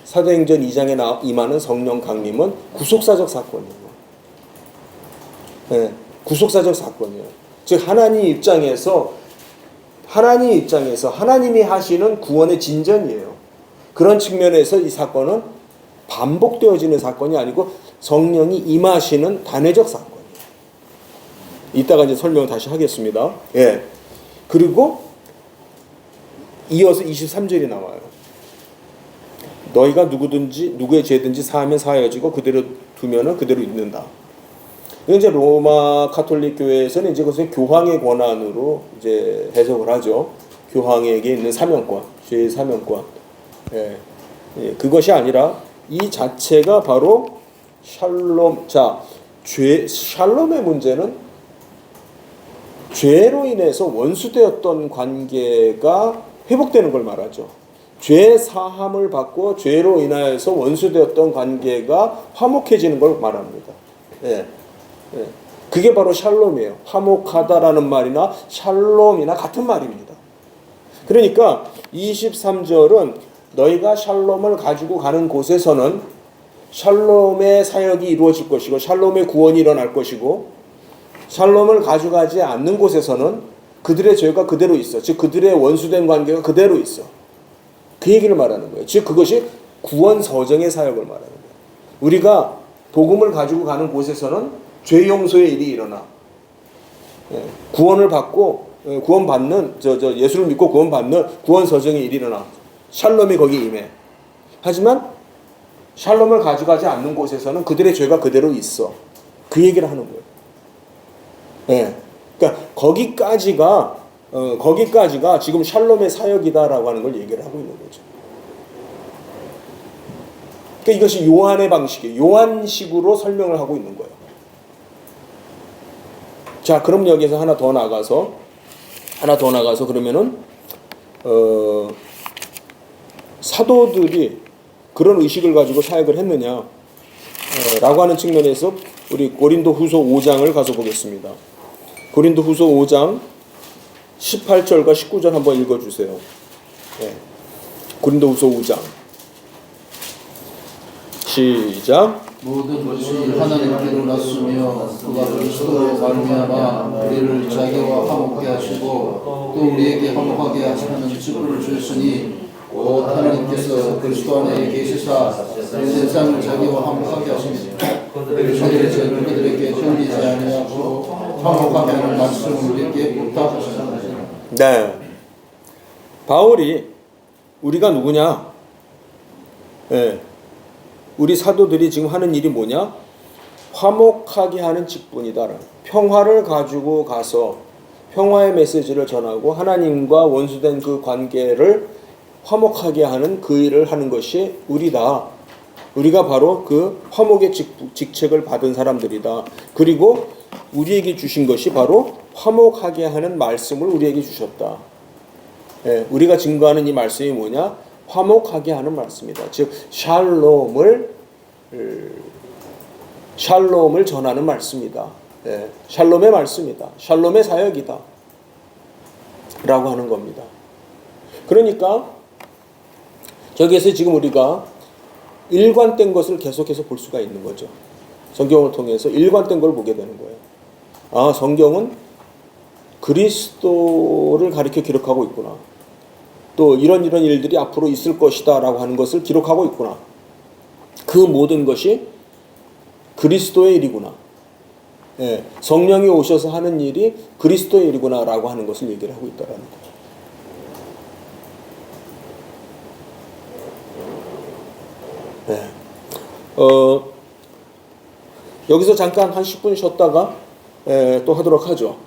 사도행전 2장에 임하는 성령 강림은 구속사적 사건이에요. 예, 구속사적 사건이에요. 즉 하나님 입장에서 하나님이 하시는 구원의 진전이에요. 그런 측면에서 이 사건은 반복되어지는 사건이 아니고 성령이 임하시는 단회적 사건이에요. 이따가 이제 설명을 다시 하겠습니다. 예. 그리고 이어서 23절이 나와요. 너희가 누구의 죄든지 사하면 사하여지고 그대로 두면은 그대로 있는다. 이제 로마 카톨릭 교회에서는 이제 그것을 교황의 권한으로 이제 해석을 하죠. 교황에게 있는 사명권, 죄의 사명권. 예. 예. 그것이 아니라 이 자체가 바로 샬롬. 자, 샬롬의 문제는 죄로 인해서 원수되었던 관계가 회복되는 걸 말하죠. 죄 사함을 받고 죄로 인하여서 원수되었던 관계가 화목해지는 걸 말합니다. 예. 예. 그게 바로 샬롬이에요. 화목하다라는 말이나 샬롬이나 같은 말입니다. 그러니까 23절은 너희가 샬롬을 가지고 가는 곳에서는 샬롬의 사역이 이루어질 것이고 샬롬의 구원이 일어날 것이고 샬롬을 가져가지 않는 곳에서는 그들의 죄가 그대로 있어. 즉 그들의 원수된 관계가 그대로 있어. 그 얘기를 말하는 거예요. 즉 그것이 구원 서정의 사역을 말하는 거예요. 우리가 복음을 가지고 가는 곳에서는 죄 용서의 일이 일어나. 구원을 받고 구원받는 예수를 믿고 구원받는 구원 서정의 일이 일어나. 샬롬이 거기 임해. 하지만 샬롬을 가져가지 않는 곳에서는 그들의 죄가 그대로 있어. 그 얘기를 하는 거예요. 예. 그러니까 거기까지가 지금 샬롬의 사역이다라고 하는 걸 얘기를 하고 있는 거죠. 그러니까 이것이 요한의 방식이에요. 요한식으로 설명을 하고 있는 거예요. 자, 그럼 여기서 하나 더 나가서 그러면은 사도들이 그런 의식을 가지고 사역을 했느냐 라고 하는 측면에서 우리 고린도후서 5장을 가서 보겠습니다. 고린도후서 5장 18절과 19절 한번 읽어주세요. 네. 고린도후서 5장 시작. 모든 것이 하나님께로 났으며 그가 그리스도로 말미암아 우리를 자기와 화목케 하시고 또 우리에게 화목하게 하시는 직분을 주셨으니 곧 하나님께서 그리스도 안에 계시사 세상을 자기와 화목하게 하십니다. 그들의 죄를 그들에게 흘리지 아니하고 화목하게 하는 말씀을 우리에게 부탁하셨습니다. 네. 바울이 우리가 누구냐? 네. 우리 사도들이 지금 하는 일이 뭐냐? 화목하게 하는 직분이다. 평화를 가지고 가서 평화의 메시지를 전하고 하나님과 원수된 그 관계를 화목하게 하는 그 일을 하는 것이 우리다. 우리가 바로 그 화목의 직책을 받은 사람들이다. 그리고 우리에게 주신 것이 바로 화목하게 하는 말씀을 우리에게 주셨다. 예, 우리가 증거하는 이 말씀이 뭐냐? 화목하게 하는 말씀이다. 즉 샬롬을 전하는 말씀이다. 예, 샬롬의 말씀이다. 샬롬의 사역이다. 라고 하는 겁니다. 그러니까 저기에서 지금 우리가 일관된 것을 계속해서 볼 수가 있는 거죠. 성경을 통해서 일관된 걸 보게 되는 거예요. 아, 성경은 그리스도를 가리켜 기록하고 있구나. 또 이런 일들이 앞으로 있을 것이다 라고 하는 것을 기록하고 있구나. 그 모든 것이 그리스도의 일이구나. 예, 성령이 오셔서 하는 일이 그리스도의 일이구나 라고 하는 것을 얘기를 하고 있다는 거죠. 네. 여기서 잠깐 한 10분 쉬었다가 또 하도록 하죠.